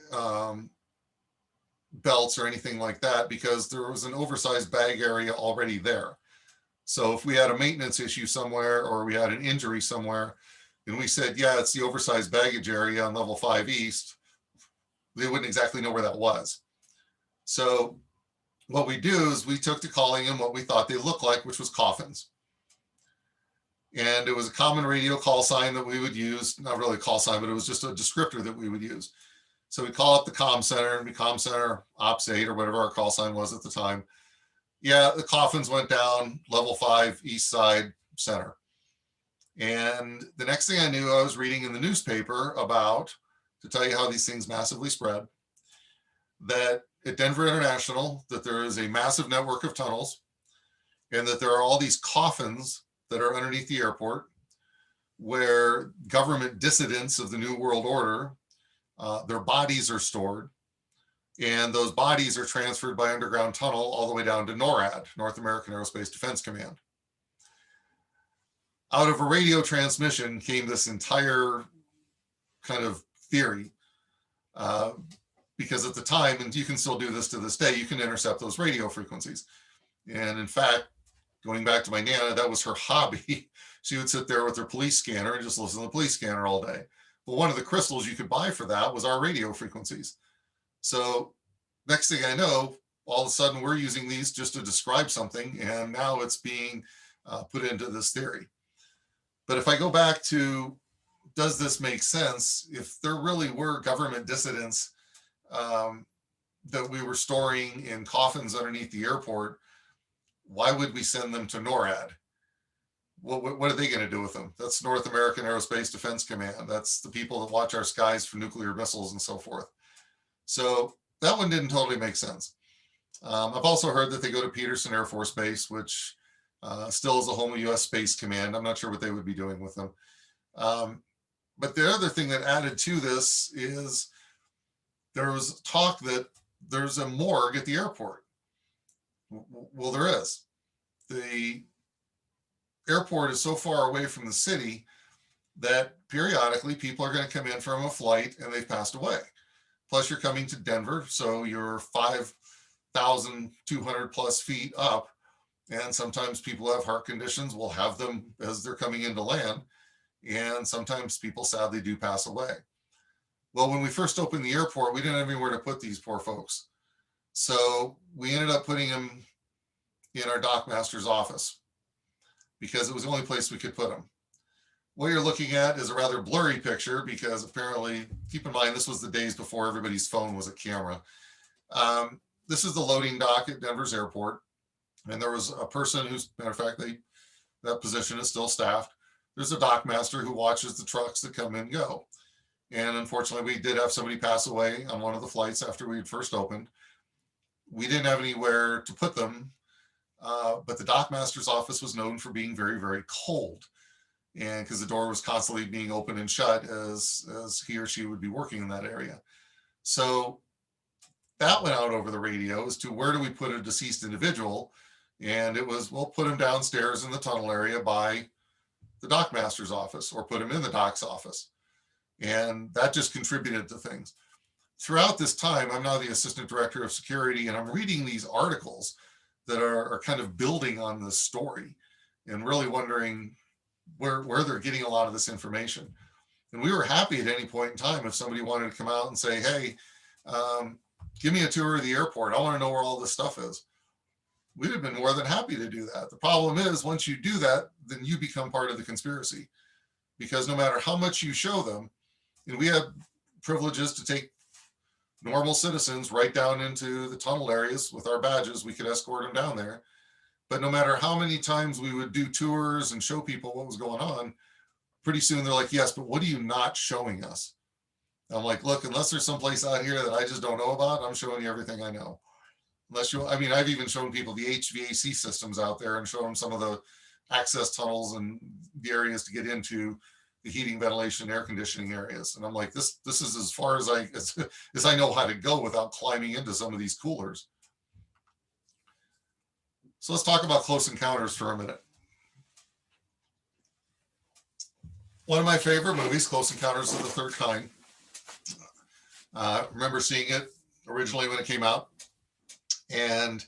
belts or anything like that, because there was an oversized bag area already there. So if we had a maintenance issue somewhere, or we had an injury somewhere, and we said, yeah, it's the oversized baggage area on level 5 east, they wouldn't exactly know where that was. So what we do is we took to calling them what we thought they looked like, which was coffins. And it was a common radio call sign that we would use, not really a call sign, but it was just a descriptor that we would use. So we call up the comm center, and the comm center ops 8 or whatever our call sign was at the time. Yeah, the coffins went down level 5 east side center. And the next thing I knew, I was reading in the newspaper about, to tell you how these things massively spread, that at Denver International, that there is a massive network of tunnels, and that there are all these coffins that are underneath the airport where government dissidents of the New World Order, their bodies are stored, and those bodies are transferred by underground tunnel all the way down to NORAD, North American Aerospace Defense Command. Out of a radio transmission came this entire kind of theory, because at the time, and you can still do this to this day, you can intercept those radio frequencies. And in fact, Going back to my Nana, that was her hobby. She would sit there with her police scanner and just listen to the police scanner all day. But one of the crystals you could buy for that was our radio frequencies. So next thing I know, all of a sudden we're using these just to describe something, and now it's being put into this theory. But if I go back to, does this make sense? If there really were government dissidents that we were storing in coffins underneath the airport, why would we send them to NORAD? What are they going to do with them? That's North American Aerospace Defense Command. That's the people that watch our skies for nuclear missiles and so forth. So that one didn't totally make sense. I've also heard that they go to Peterson Air Force Base, which still is a home of U.S. Space Command. I'm not sure what they would be doing with them. But the other thing that added to this is there was talk that there's a morgue at the airport. Well, there is. The airport is so far away from the city that periodically people are going to come in from a flight and they've passed away. Plus you're coming to Denver, so you're 5,200 plus feet up. And sometimes people have heart conditions. We'll have them as they're coming into land. And sometimes people sadly do pass away. Well, when we first opened the airport, we didn't have anywhere to put these poor folks. So we ended up putting them in our dockmaster's office because it was the only place we could put them. What you're looking at is a rather blurry picture because apparently, keep in mind, this was the days before everybody's phone was a camera. This is the loading dock at Denver's airport. And there was a person who's, matter of fact, that position is still staffed. There's a dockmaster who watches the trucks that come and go. And unfortunately, we did have somebody pass away on one of the flights after we had first opened. We didn't have anywhere to put them, but the dockmaster's office was known for being very, very cold. And because the door was constantly being open and shut as he or she would be working in that area. So that went out over the radio as to where do we put a deceased individual? And it was, we'll put him downstairs in the tunnel area by the dockmaster's office or put him in the dock's office. And that just contributed to things. Throughout this time, I'm now the assistant director of security, and I'm reading these articles that are kind of building on this story and really wondering where they're getting a lot of this information. And we were happy at any point in time if somebody wanted to come out and say, hey, give me a tour of the airport. I want to know where all this stuff is. We'd have been more than happy to do that. The problem is once you do that, then you become part of the conspiracy, because no matter how much you show them, and we had privileges to take normal citizens right down into the tunnel areas with our badges, we could escort them down there. But no matter how many times we would do tours and show people what was going on, pretty soon they're like, yes, but what are you not showing us? I'm like, look, unless there's someplace out here that I just don't know about, I'm showing you everything I know. Unless you, I mean, I've even shown people the HVAC systems out there and shown them some of the access tunnels and the areas to get into the heating, ventilation, air conditioning areas. And I'm like, this is as far as I know how to go without climbing into some of these coolers. So let's talk about close encounters for a minute. One of my favorite movies, Close Encounters of the Third Kind. I remember seeing it originally when it came out. And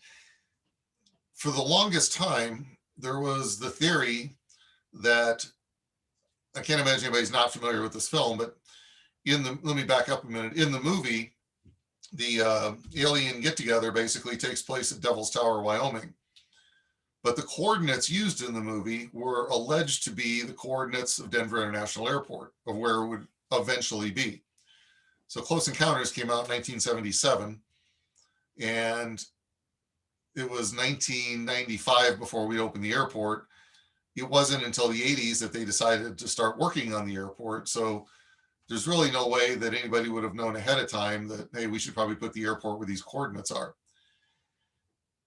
for the longest time, there was the theory that, I can't imagine anybody's not familiar with this film, but let me back up a minute. In the movie, the alien get-together basically takes place at Devil's Tower, Wyoming. But the coordinates used in the movie were alleged to be the coordinates of Denver International Airport, of where it would eventually be. So Close Encounters came out in 1977, and it was 1995 before we opened the airport. It wasn't until the 80s that they decided to start working on the airport. So there's really no way that anybody would have known ahead of time that, hey, we should probably put the airport where these coordinates are.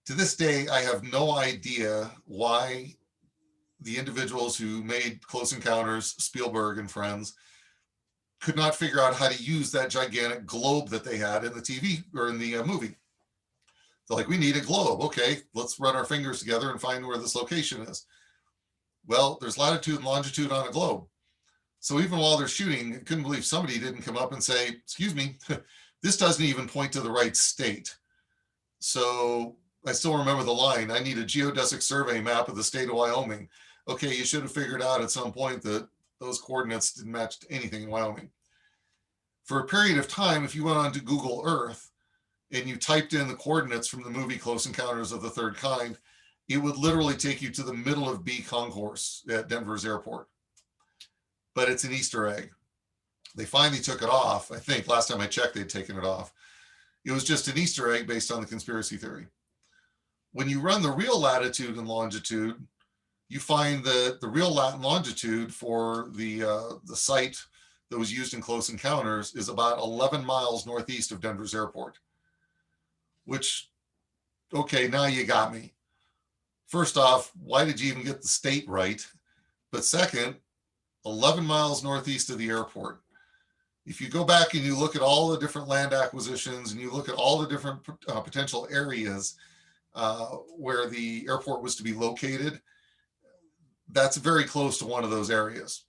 To this day, I have no idea why the individuals who made Close Encounters, Spielberg and friends, could not figure out how to use that gigantic globe that they had in the TV or in the movie. They're like, we need a globe. Okay, let's run our fingers together and find where this location is. Well, there's latitude and longitude on a globe. So even while they're shooting, I couldn't believe somebody didn't come up and say, excuse me, this doesn't even point to the right state. So I still remember the line, I need a geodesic survey map of the state of Wyoming. Okay, you should have figured out at some point that those coordinates didn't match anything in Wyoming. For a period of time, if you went on to Google Earth and you typed in the coordinates from the movie Close Encounters of the Third Kind, it would literally take you to the middle of B Concourse at Denver's airport. But it's an Easter egg. They finally took it off. I think last time I checked, they'd taken it off. It was just an Easter egg based on the conspiracy theory. When you run the real latitude and longitude, you find that the real lat and longitude for the site that was used in Close Encounters is about 11 miles northeast of Denver's airport. Which, okay, now you got me. First off, why did you even get the state right? But second, 11 miles northeast of the airport. If you go back and you look at all the different land acquisitions and you look at all the different potential areas where the airport was to be located, that's very close to one of those areas.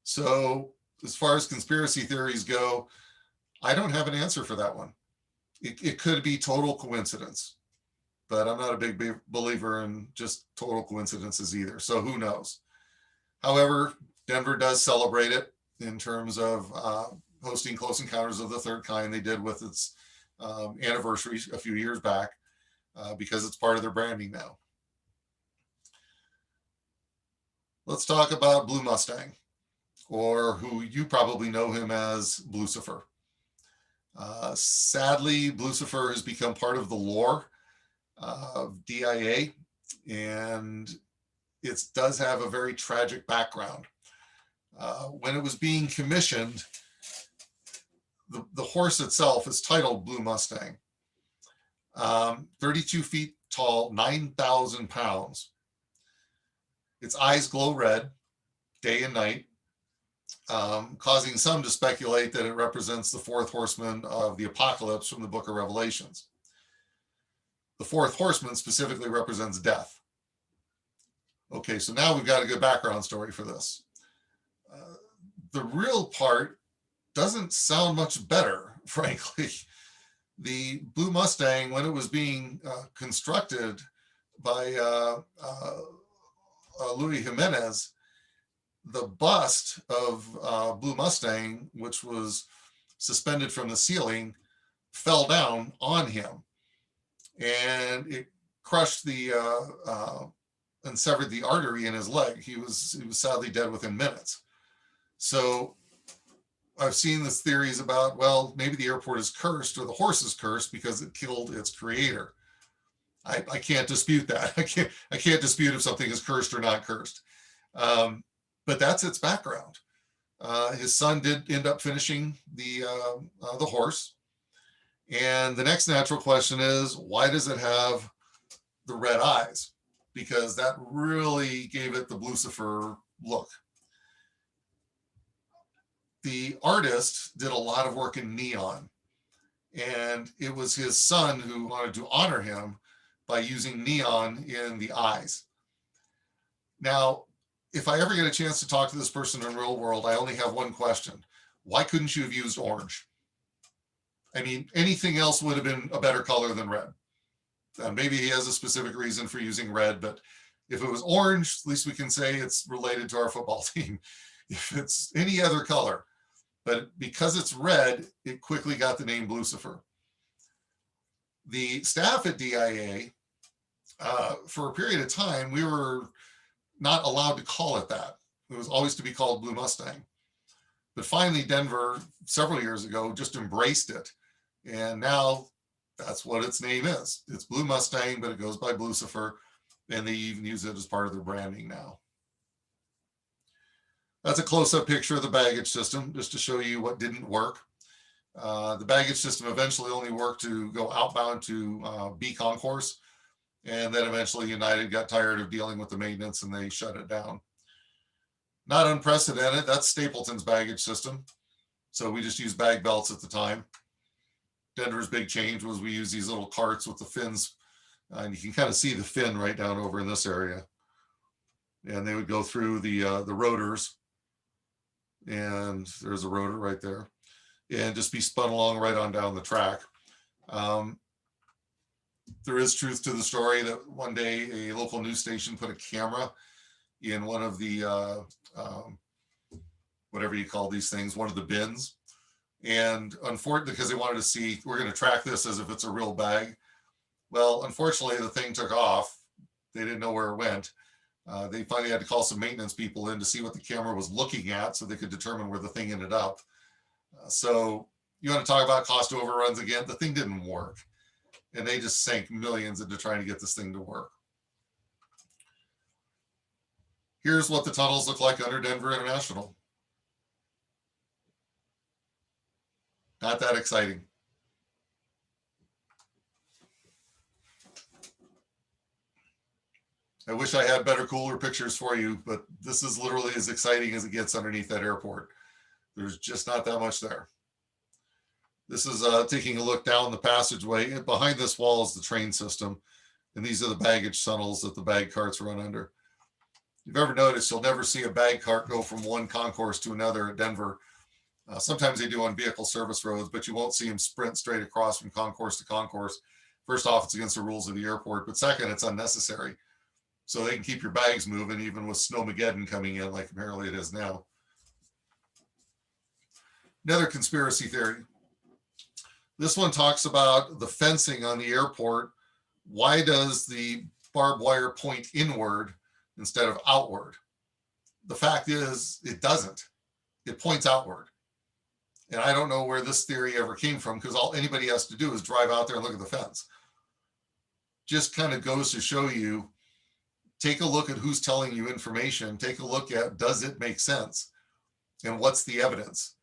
So as far as conspiracy theories go, I don't have an answer for that one. It could be total coincidence, but I'm not a big believer in just total coincidences either. So who knows? However, Denver does celebrate it in terms of hosting Close Encounters of the Third Kind. They did with its anniversary a few years back because it's part of their branding now. Let's talk about Blue Mustang, or who you probably know him as Blucifer. Sadly, Blucifer has become part of the lore of DIA, and it does have a very tragic background. When it was being commissioned, the horse itself is titled Blue Mustang. 32 feet tall, 9,000 pounds. Its eyes glow red day and night, causing some to speculate that it represents the fourth horseman of the apocalypse from the book of Revelations. The fourth horseman specifically represents death. Okay, so now we've got a good background story for this. The real part doesn't sound much better, frankly. The Blue Mustang, when it was being constructed by Luis Jimenez, the bust of Blue Mustang, which was suspended from the ceiling, fell down on him, and it crushed the and severed the artery in his leg. He was sadly dead within minutes. So I've seen these theories about, well, maybe the airport is cursed or the horse is cursed because it killed its creator. I can't dispute that. I can't dispute if something is cursed or not cursed. But that's its background. His son did end up finishing the horse. And the next natural question is, why does it have the red eyes? Because that really gave it the Blucifer look. The artist did a lot of work in neon, and it was his son who wanted to honor him by using neon in the eyes. Now, if I ever get a chance to talk to this person in real world, I only have one question. Why couldn't you have used orange? I mean, anything else would have been a better color than red. Maybe he has a specific reason for using red, but if it was orange, at least we can say it's related to our football team. If it's any other color, but because it's red, it quickly got the name Blucifer. The staff at DIA, for a period of time, we were not allowed to call it that. It was always to be called Blue Mustang. But finally, Denver, several years ago, just embraced it. And now that's what its name is. It's Blue Mustang, but it goes by Blucifer, and they even use it as part of their branding now. That's a close-up picture of the baggage system, just to show you what didn't work. The baggage system eventually only worked to go outbound to B Concourse, and then eventually United got tired of dealing with the maintenance and they shut it down. Not unprecedented, that's Stapleton's baggage system. So we just used bag belts at the time. Denver's big change was we use these little carts with the fins, and you can kind of see the fin right down over in this area. And they would go through the rotors, and there's a rotor right there, and just be spun along right on down the track. there is truth to the story that one day a local news station put a camera in one of the, whatever you call these things, one of the bins. And unfortunately, because they wanted to see, we're going to track this as if it's a real bag. Well, unfortunately, the thing took off. They didn't know where it went. They finally had to call some maintenance people in to see what the camera was looking at so they could determine where the thing ended up. So you want to talk about cost overruns again? The thing didn't work. And they just sank millions into trying to get this thing to work. Here's what the tunnels look like under Denver International. Not that exciting. I wish I had better, cooler pictures for you, but this is literally as exciting as it gets underneath that airport. There's just not that much there. This is taking a look down the passageway. Behind this wall is the train system, and these are the baggage tunnels that the bag carts run under. If you've ever noticed, you'll never see a bag cart go from one concourse to another at Denver. Sometimes they do on vehicle service roads, but you won't see them sprint straight across from concourse to concourse. First off, it's against the rules of the airport, but second, it's unnecessary. So they can keep your bags moving even with Snowmageddon coming in like apparently it is now. Another conspiracy theory. This one talks about the fencing on the airport. Why does the barbed wire point inward instead of outward? The fact is, it doesn't. It points outward. And I don't know where this theory ever came from, because all anybody has to do is drive out there and look at the fence. Just kind of goes to show you, take a look at who's telling you information. Take a look at, does it make sense? And what's the evidence?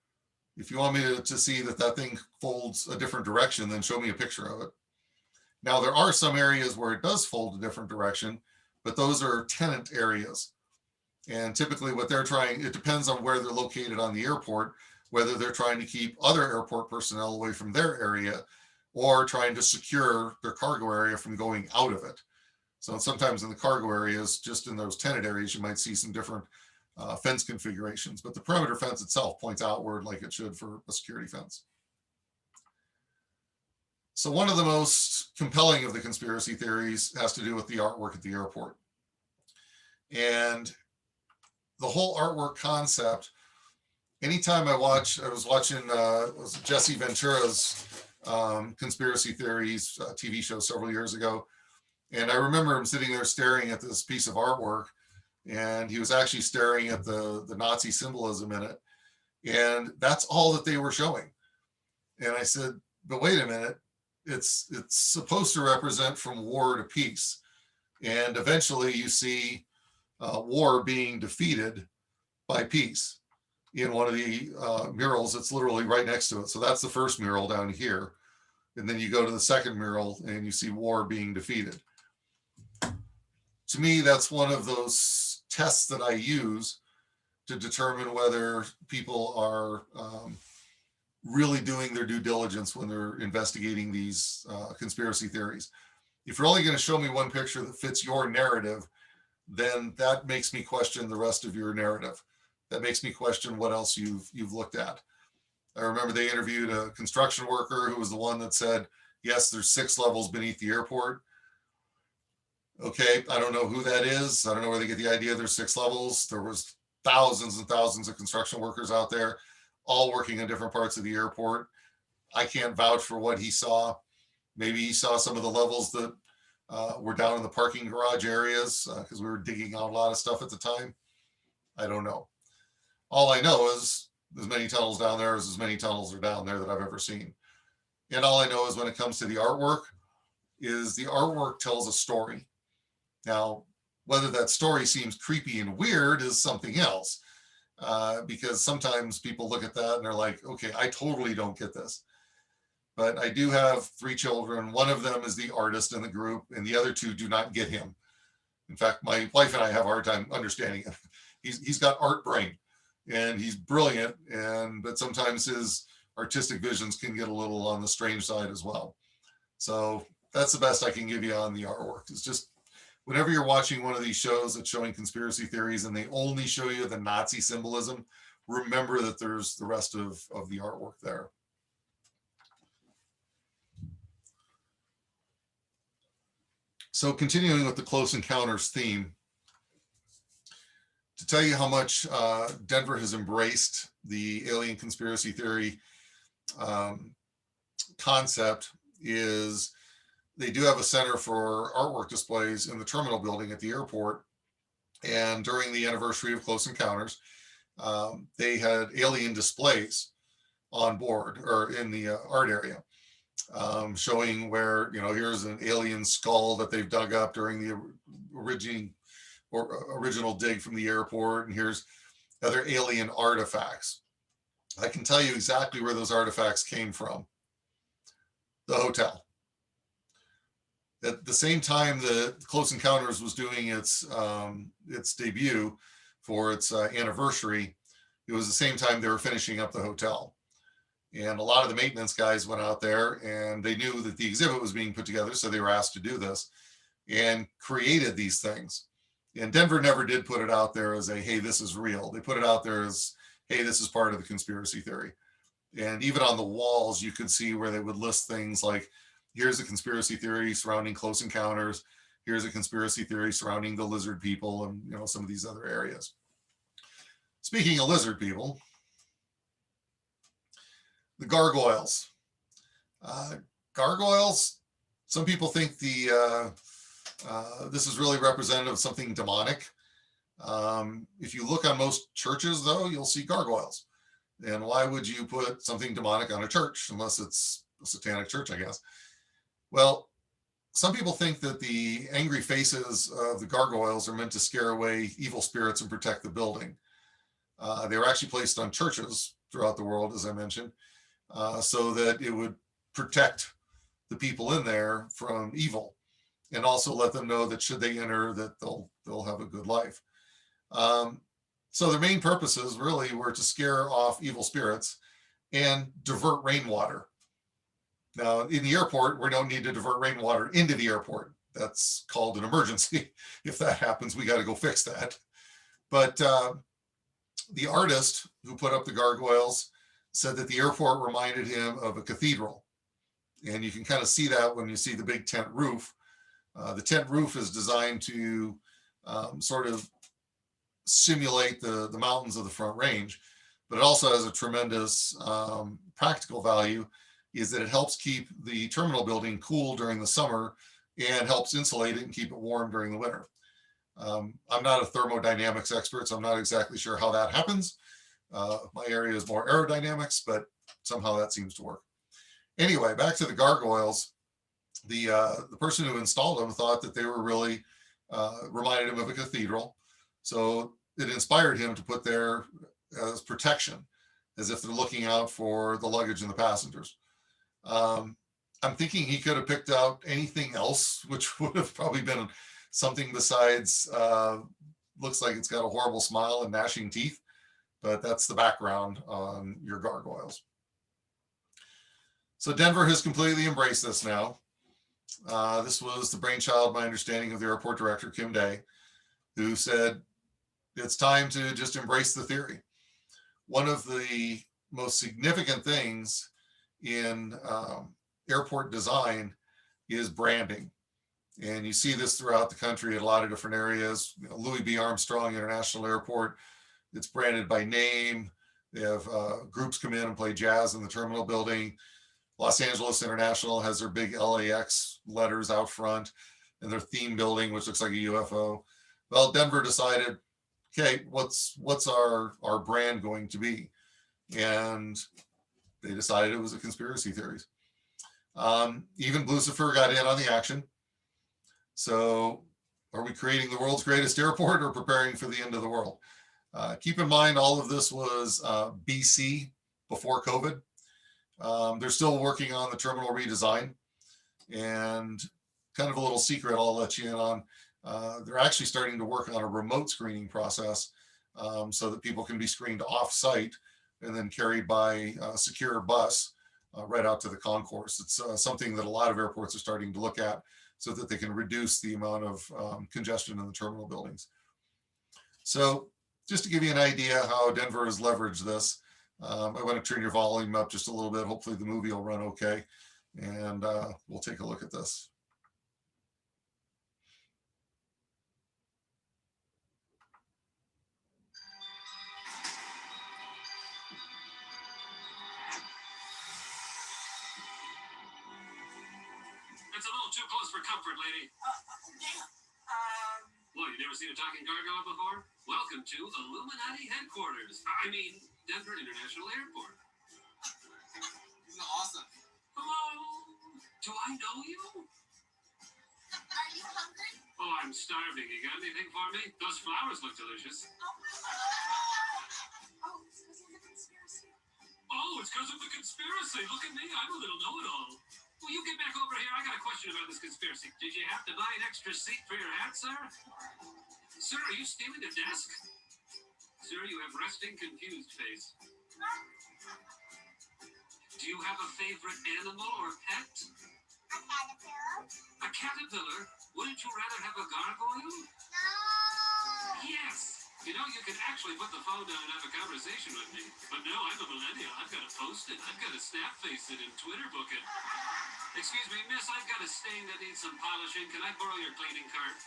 If you want me to see that that thing folds a different direction, then show me a picture of it. Now, there are some areas where it does fold a different direction, but those are tenant areas. And typically what they're trying, it depends on where they're located on the airport, whether they're trying to keep other airport personnel away from their area or trying to secure their cargo area from going out of it. So sometimes in the cargo areas, just in those tenant areas, you might see some different fence configurations, but the perimeter fence itself points outward like it should for a security fence. So one of the most compelling of the conspiracy theories has to do with the artwork at the airport. And the whole artwork concept, anytime I was watching Jesse Ventura's conspiracy theories TV show several years ago. And I remember him sitting there staring at this piece of artwork, and he was actually staring at the Nazi symbolism in it. And that's all that they were showing. And I said, but wait a minute, it's supposed to represent from war to peace. And eventually you see war being defeated by peace in one of the murals that's literally right next to it. So that's the first mural down here. And then you go to the second mural and you see war being defeated. To me, that's one of those tests that I use to determine whether people are really doing their due diligence when they're investigating these conspiracy theories. If you're only going to show me one picture that fits your narrative, then that makes me question the rest of your narrative. That makes me question what else you've looked at. I remember they interviewed a construction worker who was the one that said, yes, there's 6 levels beneath the airport. Okay, I don't know who that is. I don't know where they get the idea there's 6 levels. There was thousands and thousands of construction workers out there, all working in different parts of the airport. I can't vouch for what he saw. Maybe he saw some of the levels that were down in the parking garage areas because we were digging out a lot of stuff at the time. I don't know. All I know is as many tunnels down there as many tunnels are down there that I've ever seen. And all I know is when it comes to the artwork, is the artwork tells a story. Now, whether that story seems creepy and weird is something else, because sometimes people look at that and they're like, okay, I totally don't get this. But I do have 3 children. One of them is the artist in the group, and the other 2 do not get him. In fact, my wife and I have a hard time understanding it. He's got art brain, and he's brilliant, but sometimes his artistic visions can get a little on the strange side as well. So that's the best I can give you on the artwork. It's just whenever you're watching one of these shows that's showing conspiracy theories and they only show you the Nazi symbolism, remember that there's the rest of the artwork there. So continuing with the close encounters theme, to tell you how much Denver has embraced the alien conspiracy theory concept is they do have a center for artwork displays in the terminal building at the airport. And during the anniversary of Close Encounters, they had alien displays on board or in the art area, showing where, here's an alien skull that they've dug up during the original dig from the airport, and here's other alien artifacts. I can tell you exactly where those artifacts came from. The hotel. At the same time the Close Encounters was doing its debut for its anniversary, it was the same time they were finishing up the hotel. And a lot of the maintenance guys went out there and they knew that the exhibit was being put together, so they were asked to do this and created these things. And Denver never did put it out there as a, hey, this is real. They put it out there as, hey, this is part of the conspiracy theory. And even on the walls, you could see where they would list things like, here's a conspiracy theory surrounding Close Encounters. Here's a conspiracy theory surrounding the lizard people and, some of these other areas. Speaking of lizard people, the gargoyles. Gargoyles, some people think this is really representative of something demonic. If you look on most churches, though, you'll see gargoyles. And why would you put something demonic on a church unless it's a satanic church, I guess? Well, some people think that the angry faces of the gargoyles are meant to scare away evil spirits and protect the building. They were actually placed on churches throughout the world, as I mentioned, so that it would protect the people in there from evil, and also let them know that should they enter, that they'll have a good life. So their main purposes really were to scare off evil spirits and divert rainwater. Now, in the airport, we don't need to divert rainwater into the airport. That's called an emergency. If that happens, we got to go fix that. But the artist who put up the gargoyles said that the airport reminded him of a cathedral. And you can kind of see that when you see the big tent roof. The tent roof is designed to sort of simulate the mountains of the Front Range, but it also has a tremendous practical value, is that it helps keep the terminal building cool during the summer and helps insulate it and keep it warm during the winter. I'm not a thermodynamics expert, so I'm not exactly sure how that happens. My area is more aerodynamics, but somehow that seems to work. Anyway, back to the gargoyles. The person who installed them thought that they were really reminded him of a cathedral. So it inspired him to put there as protection, as if they're looking out for the luggage and the passengers. I'm thinking he could have picked out anything else, which would have probably been something besides, looks like it's got a horrible smile and gnashing teeth, but that's the background on your gargoyles. So Denver has completely embraced this now. This was the brainchild, my understanding, of the airport director, Kim Day, who said, it's time to just embrace the theory. One of the most significant things in airport design is branding. And you see this throughout the country at a lot of different areas. Louis B. Armstrong International Airport, it's branded by name. They have groups come in and play jazz in the terminal building. Los Angeles International has their big LAX letters out front and their theme building, which looks like a UFO. Well, Denver decided, okay, what's our brand going to be? And they decided it was a conspiracy theories. Even Lucifer got in on the action. So are we creating the world's greatest airport or preparing for the end of the world? Keep in mind, all of this was BC, before COVID. They're still working on the terminal redesign, and kind of a little secret I'll let you in on. They're actually starting to work on a remote screening process so that people can be screened off-site and then carried by a secure bus right out to the concourse. It's something that a lot of airports are starting to look at so that they can reduce the amount of congestion in the terminal buildings. So just to give you an idea how Denver has leveraged this, I want to turn your volume up just a little bit. Hopefully the movie will run okay. And we'll take a look at this. too close for comfort, lady. Damn. What, you never seen a talking gargoyle before? Welcome to Illuminati headquarters. I mean, Denver International Airport. Awesome. Hello. Do I know you? Are you hungry? Oh, I'm starving. You got anything for me? Those flowers look delicious. Oh, it's because of the conspiracy. Oh, it's because of the conspiracy. Look at me. I'm a little know-it-all. Will you get back over here? I got a question about this conspiracy. Did you have to buy an extra seat for your hat, sir? Sir, are you stealing a desk? Sir, you have resting, confused face. Do you have a favorite animal or pet? A caterpillar? A caterpillar? Wouldn't you rather have a gargoyle? No. Yes. You know, you can actually put the phone down and have a conversation with me. But no, I'm a millennial. I've got to post it. I've got to snap face it and Twitter book it. Excuse me, miss, I've got a stain that needs some polishing. Can I borrow your cleaning cart?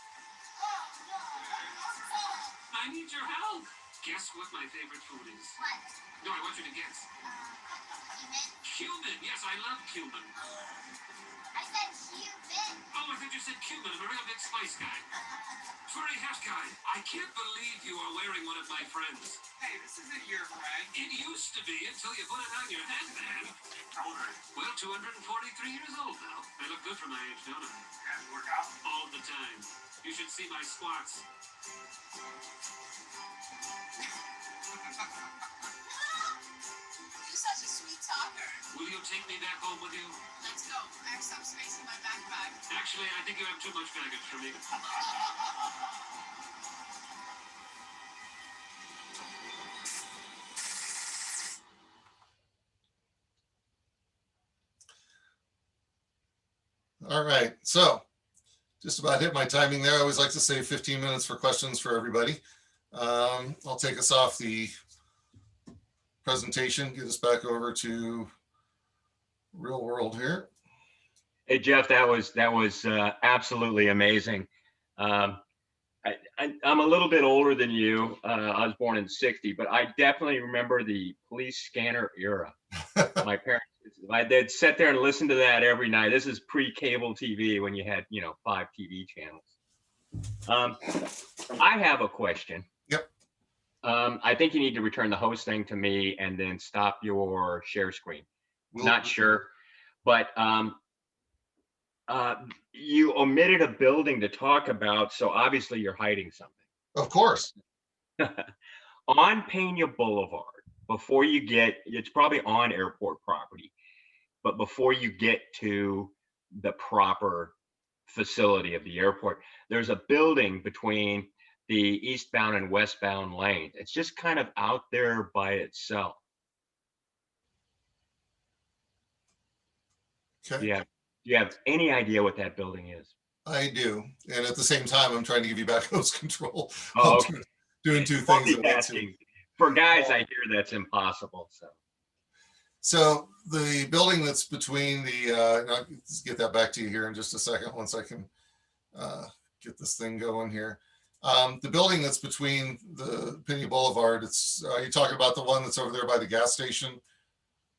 I need your help. Guess what my favorite food is? What? No, I want you to guess. Human? Cumin. Yes, I love cumin. I said human. Oh, I thought you said cumin. I'm a real big spice guy. Furry hat guy, I can't believe you are wearing one of my friends. Hey, this isn't your friend. It used to be until you put it on your head, man. How old are you? Well, 243 years old now. I look good for my age, don't I? Yeah, you work out? All the time. You should see my squats. You're such a sweet talker. Will you take me back home with you? Let's go. I have some space in my backpack. Actually, I think you have too much baggage for me. All right, so just about hit my timing there. I always like to save 15 minutes for questions for everybody. I'll take us off the presentation, get us back over to real world here. Hey, Jeff, that was absolutely amazing. I'm a little bit older than you. I was born in '60, but I definitely remember the police scanner era. My parents, they'd sit there and listen to that every night. This is pre-cable TV when you had, 5 TV channels. I have a question. Yep. I think you need to return the host thing to me and then stop your share screen. Not sure, but you omitted a building to talk about, so obviously you're hiding something. Of course. On Pena Boulevard, before you get, it's probably on airport property, but before you get to the proper facility of the airport, there's a building between the eastbound and westbound lanes. It's just kind of out there by itself. Okay. Do you have any idea what that building is? I do. And at the same time, I'm trying to give you back host control. Oh, I'm doing two things at once. For guys, I hear that's impossible. So the building that's between the, I'll get that back to you here in just a second, once I can get this thing going here. The building that's between the Pena Boulevard, it's, you're talking about the one that's over there by the gas station?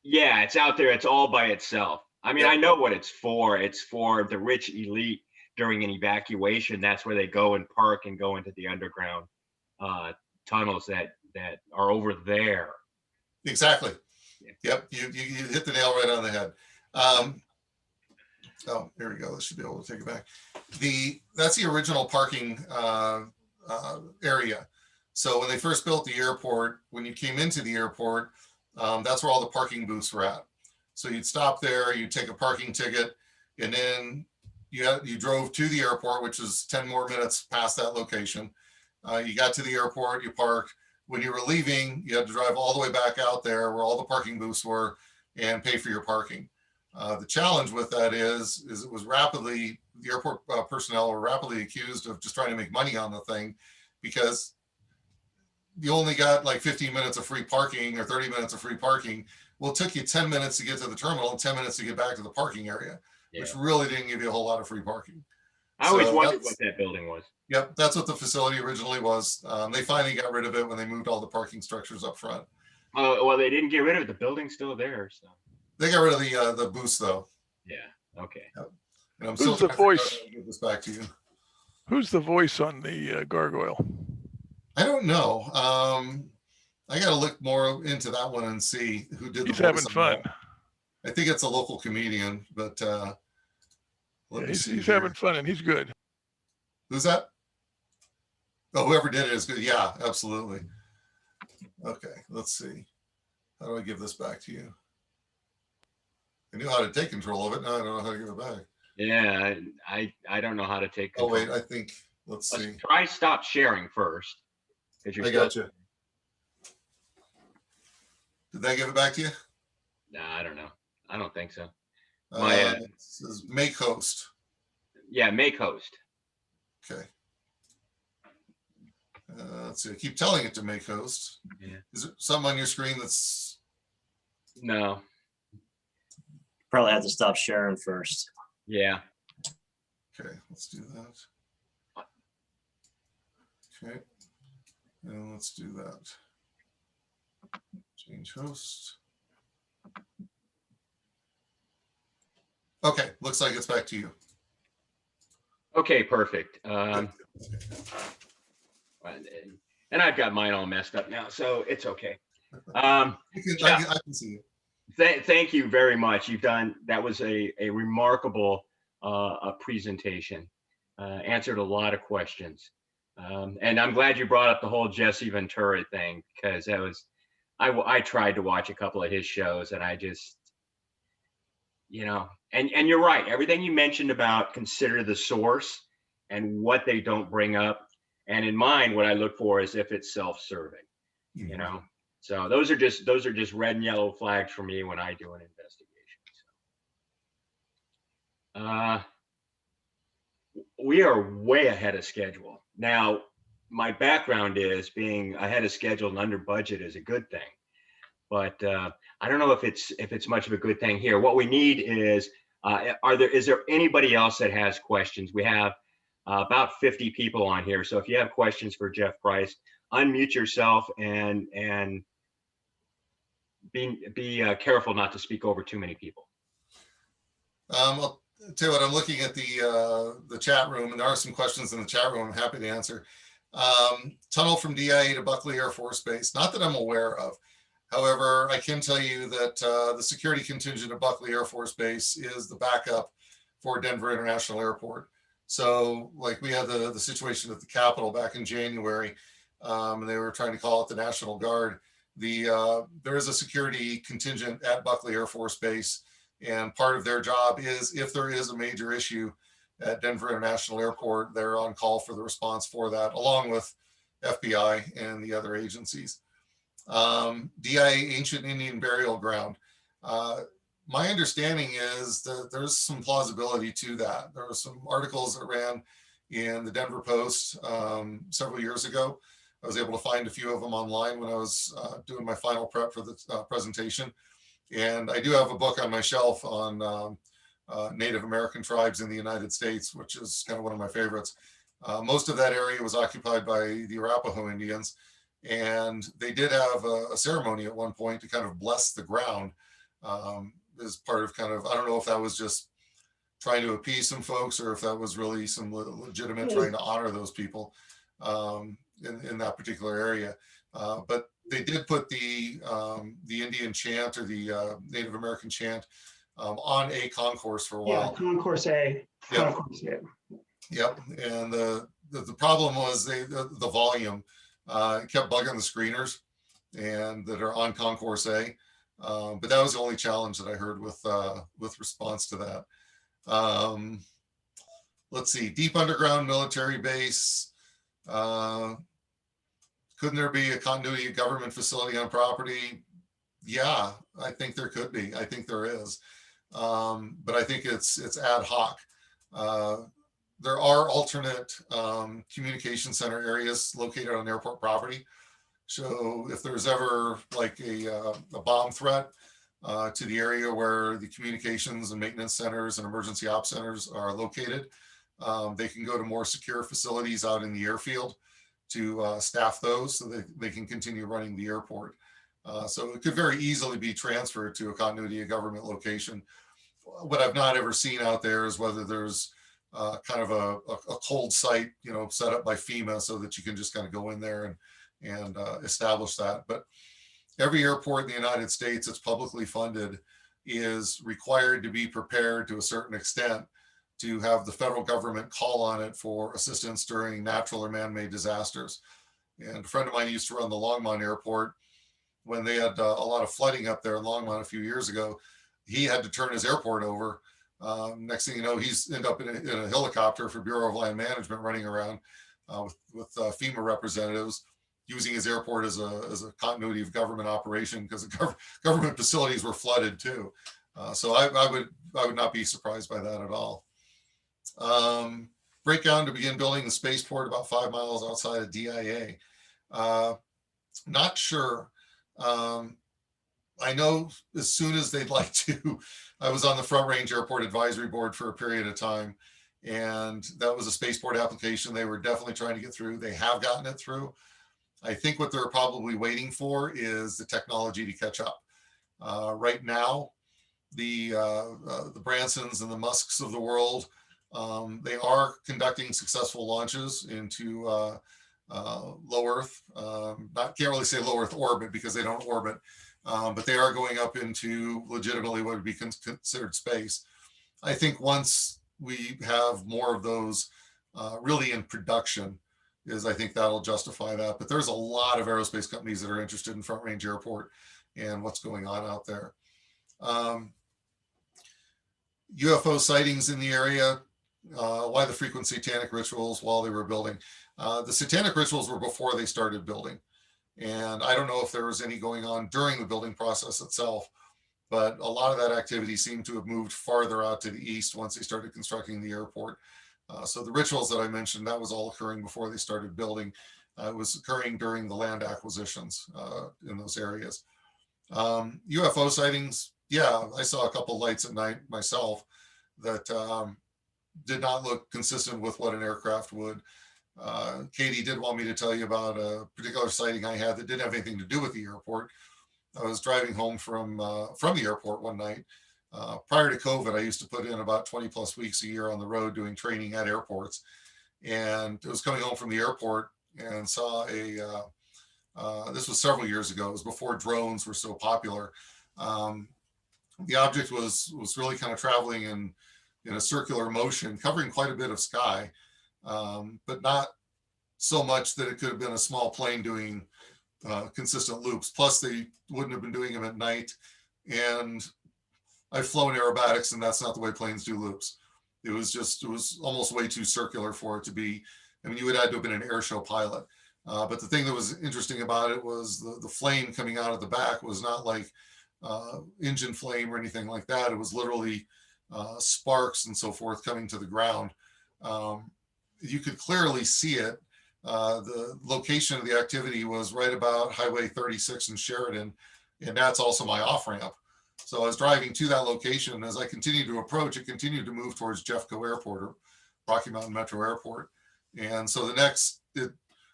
Yeah, it's out there. It's all by itself. I mean, Yep. I know what it's for. It's for the rich elite during an evacuation. That's where they go and park and go into the underground tunnels that are over there. Exactly. Yeah. Yep. You hit the nail right on the head. Oh, here we go. This should be able to take it back. That's the original parking area. So when they first built the airport, when you came into the airport, that's where all the parking booths were at. So you'd stop there, you'd take a parking ticket, and then you drove to the airport, which is 10 more minutes past that location. You got to the airport, you parked. When you were leaving, you had to drive all the way back out there where all the parking booths were and pay for your parking. The challenge with that is it was rapidly, the airport personnel were rapidly accused of just trying to make money on the thing, because you only got like 15 minutes of free parking or 30 minutes of free parking. Well, it took you 10 minutes to get to the terminal and 10 minutes to get back to the parking area, which really didn't give you a whole lot of free parking. I always wondered what that building was. Yep, that's what the facility originally was. They finally got rid of it when they moved all the parking structures up front. Well, they didn't get rid of it. The building's still there, so. They got rid of the booths though. Yeah. Okay. Yep. And I'm Who's still the trying to figure out voice? how to get this back to you. Who's the voice on the gargoyle? I don't know. I got to look more into that one and see who did the He's voice having on fun. that. I think it's a local comedian, but let Yeah, me see he's here. having fun and he's good. Who's that? Oh, whoever did it is good. Yeah, absolutely. Okay, let's see. How do I give this back to you? I knew how to take control of it. Now I don't know how to give it back. Yeah, I don't know how to take Oh, control. wait, I think, let's see. Let's try stop sharing first. 'cause you're I still- got you. Did they give it back to you? Nah, I don't know. I don't think so. My, It says make host. Yeah, make host. Okay. Let's see. I keep telling it to make host. Yeah. Is there something on your screen that's No. Probably have to stop sharing first. Yeah. okay? Let's do that. Okay. And let's do that. Change host. Okay. Looks like it's back to you. Okay, perfect. And I've got mine all messed up now, so it's okay. I Yeah. can see it. Thank you very much. That was a remarkable presentation. Answered a lot of questions. And I'm glad you brought up the whole Jesse Ventura thing, because I tried to watch a couple of his shows and I just, and you're right. Everything you mentioned about consider the source and what they don't bring up. And in mine, what I look for is if it's self-serving, So those are just red and yellow flags for me when I do an investigation. We are way ahead of schedule. Now, my background is being ahead of schedule and under budget is a good thing, but I don't know if it's much of a good thing here. What we need is there anybody else that has questions? We have about 50 people on here, so if you have questions for Jeff Price, unmute yourself and be careful not to speak over too many people. I'll tell you what, I'm looking at the chat room, and there are some questions in the chat room I'm happy to answer. Tunnel from DIA to Buckley Air Force Base, not that I'm aware of. However, I can tell you that the security contingent at Buckley Air Force Base is the backup for Denver International Airport. So like we had the situation at the Capitol back in January, and they were trying to call it the National Guard. There is a security contingent at Buckley Air Force Base, and part of their job is if there is a major issue at Denver International Airport, they're on call for the response for that, along with FBI and the other agencies. DIA Ancient Indian Burial Ground. My understanding is that there's some plausibility to that. There were some articles that ran in the Denver Post several years ago. I was able to find a few of them online when I was doing my final prep for the presentation. And I do have a book on my shelf on Native American tribes in the United States, which is kind of one of my favorites. Most of that area was occupied by the Arapaho Indians. And they did have a ceremony at one point to kind of bless the ground as part of I don't know if that was just trying to appease some folks or if that was really some legitimate trying to honor those people in that particular area. But they did put the Indian chant or the Native American chant on a concourse for a while. Yeah, concourse A. Yep. Concourse A. Yep. And the problem was the volume kept bugging the screeners and that are on concourse A. But that was the only challenge that I heard with response to that. Let's see, deep underground military base. Couldn't there be a continuity of government facility on property? Yeah, I think there could be. I think there is. But I think it's ad hoc. There are alternate communication center areas located on airport property. So if there's ever like a bomb threat to the area where the communications and maintenance centers and emergency ops centers are located, they can go to more secure facilities out in the airfield to staff those so that they can continue running the airport. So it could very easily be transferred to a continuity of government location. what I've not ever seen out there is whether there's kind of a cold site, you know, set up by FEMA so that you can just kind of go in there and establish that. But every airport in the United States that's publicly funded is required to be prepared to a certain extent to have the federal government call on it for assistance during natural or man-made disasters. And a friend of mine used to run the Longmont Airport. When they had a lot of flooding up there in Longmont a few years ago, he had to turn his airport over. Next thing you know, he's ended up in a helicopter for Bureau of Land Management running around with FEMA representatives, using his airport as a continuity of government operation because the government facilities were flooded too. So I would not be surprised by that at all. Breakdown to begin building the spaceport about 5 miles outside of DIA. Not sure. I know as soon as they'd like to. I was on the Front Range Airport Advisory Board for a period of time, and that was a spaceport application they were definitely trying to get through. They have gotten it through. I think what they're probably waiting for is the technology to catch up. Right now, the Bransons and the Musks of the world, they are conducting successful launches into low Earth. Can't really say low Earth orbit because they don't orbit, but they are going up into legitimately what would be considered space. I think once we have more of those really in production, I think that'll justify that. But there's a lot of aerospace companies that are interested in Front Range Airport and what's going on out there. UFO sightings in the area. Why the frequent satanic rituals while they were building? The satanic rituals were before they started building. And I don't know if there was any going on during the building process itself, but a lot of that activity seemed to have moved farther out to the east once they started constructing the airport. So the rituals that I mentioned, that was all occurring before they started building. It was occurring during the land acquisitions in those areas. UFO sightings, yeah, I saw a couple lights at night myself that did not look consistent with what an aircraft would. Katie did want me to tell you about a particular sighting I had that didn't have anything to do with the airport. I was driving home from the airport one night. Prior to COVID, I used to put in about 20 plus weeks a year on the road doing training at airports. And I was coming home from the airport and saw this was several years ago. It was before drones were so popular. The object was really kind of traveling in a circular motion, covering quite a bit of sky, but not so much that it could have been a small plane doing consistent loops. Plus, they wouldn't have been doing them at night. And I've flown aerobatics, and that's not the way planes do loops. It was almost way too circular for it to be. I mean, you would have to have been an air show pilot. But the thing that was interesting about it was the flame coming out of the back was not like engine flame or anything like that. It was literally sparks and so forth coming to the ground. You could clearly see it. The location of the activity was right about Highway 36 in Sheridan, and that's also my off-ramp. So I was driving to that location, and as I continued to approach, it continued to move towards Jeffco Airport or Rocky Mountain Metro Airport. And so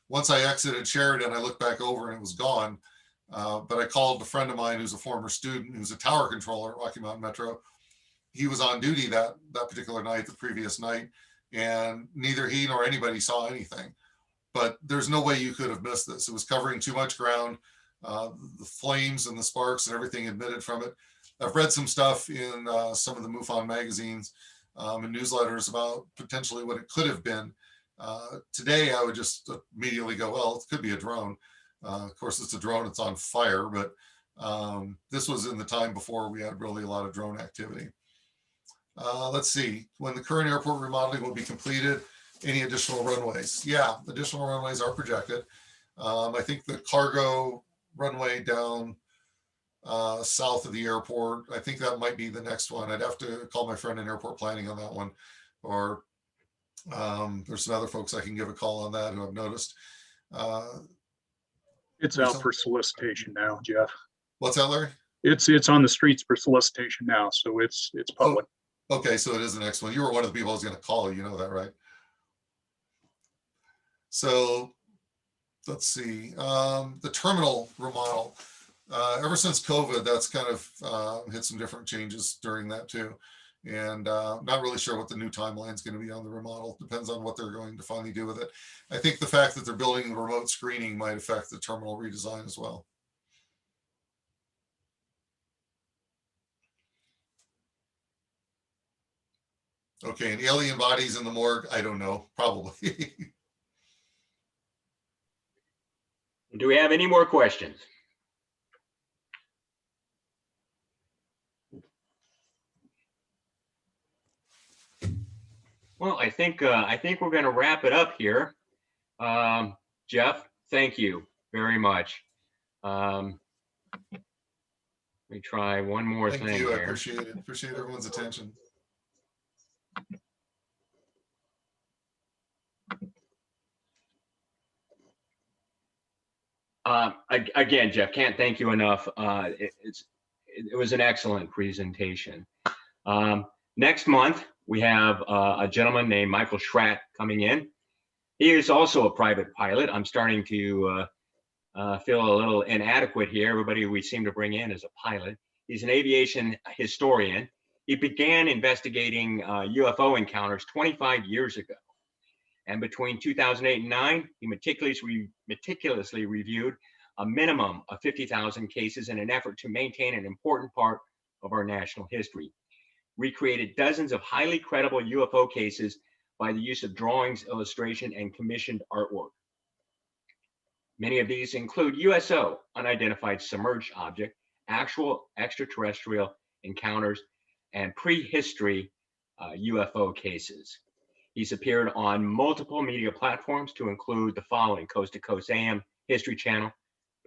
once I exited Sheridan, I looked back over and it was gone. But I called a friend of mine who's a former student, who's a tower controller at Rocky Mountain Metro. He was on duty that particular night, the previous night, and neither he nor anybody saw anything. But there's no way you could have missed this. It was covering too much ground. The flames and the sparks and everything emitted from it. I've read some stuff in some of the MUFON magazines and newsletters about potentially what it could have been. Today, I would just immediately go, well, it could be a drone. Of course, it's a drone, it's on fire, but this was in the time before we had really a lot of drone activity. Let's see, when the current airport remodeling will be completed, any additional runways? Yeah, additional runways are projected. I think the cargo runway down south of the airport, I think that might be the next one. I'd have to call my friend in airport planning on that one, or there's some other folks I can give a call on that who I've noticed. It's out for solicitation now, Jeff. What's that, Larry? It's on the streets for solicitation now, so it's public. Oh, okay, so it is the next one. You were one of the people I was going to call. You know that, right? So let's see. The terminal remodel. Ever since COVID, that's kind of hit some different changes during that too. And not really sure what the new timeline is going to be on the remodel. Depends on what they're going to finally do with it. I think the fact that they're building the remote screening might affect the terminal redesign as well. Okay, and alien bodies in the morgue, I don't know, probably. Do we have any more questions? Well, I think we're going to wrap it up here. Jeff, thank you very much. Let me try one more Thank thing you. I here. appreciate it. Appreciate everyone's attention. Again, Jeff, can't thank you enough. It was an excellent presentation. Next month, we have a gentleman named Michael Schratt coming in. He is also a private pilot. I'm starting to feel a little inadequate here. Everybody we seem to bring in is a pilot. He's an aviation historian. He began investigating UFO encounters 25 years ago. And between 2008 and 2009, he meticulously reviewed a minimum of 50,000 cases in an effort to maintain an important part of our national history. Recreated dozens of highly credible UFO cases by the use of drawings, illustration, and commissioned artwork. Many of these include USO, unidentified submerged object, actual extraterrestrial encounters, and prehistory UFO cases. He's appeared on multiple media platforms to include the following: Coast to Coast AM, History Channel,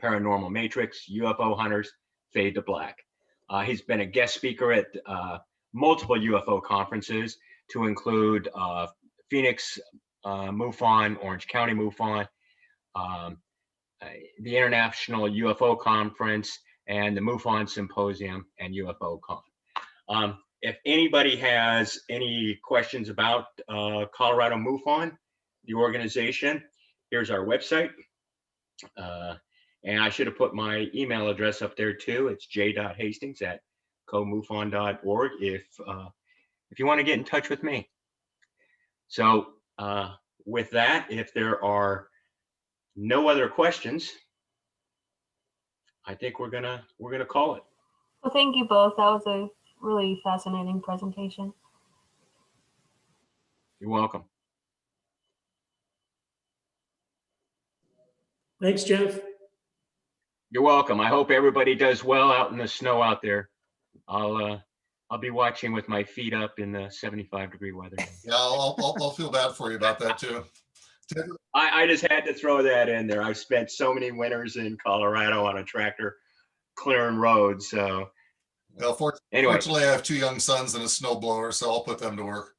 Paranormal Matrix, UFO Hunters, Fade to Black. He's been a guest speaker at multiple UFO conferences to include Phoenix MUFON, Orange County MUFON, the International UFO Conference, and the MUFON Symposium and UFO Con. If anybody has any questions about Colorado MUFON, the organization, here's our website. And I should have put my email address up there too. It's j.hastings@comufon.org if you want to get in touch with me. So with that, if there are no other questions, I think we're gonna call it. Well, thank you both. That was a really fascinating presentation. You're welcome. Thanks, Jeff. You're welcome. I hope everybody does well out in the snow out there. I'll be watching with my feet up in the 75-degree weather. Yeah, I'll feel bad for you about that too. I just had to throw that in there. I've spent so many winters in Colorado on a tractor clearing roads. So, well, fortunately, I have 2 young sons and a snowblower, so I'll put them to work.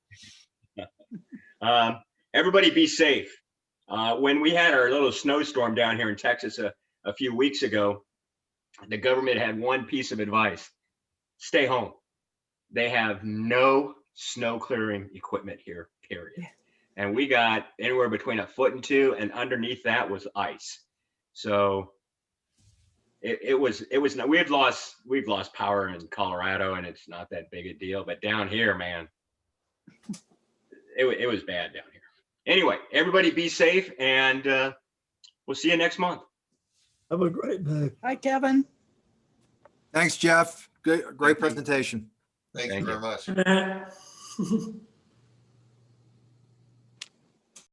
Everybody be safe. When we had our little snowstorm down here in Texas a few weeks ago, the government had one piece of advice: stay home. They have no snow clearing equipment here, period. And we got anywhere between 1 foot and 2, and underneath that was ice. So it was we've lost power in Colorado, and it's not that big a deal. But down here, man, it was bad down here. Anyway, everybody be safe, and we'll see you next month. Have a great day. Hi, Kevin. Thanks, Jeff. Great presentation. Thank you very much.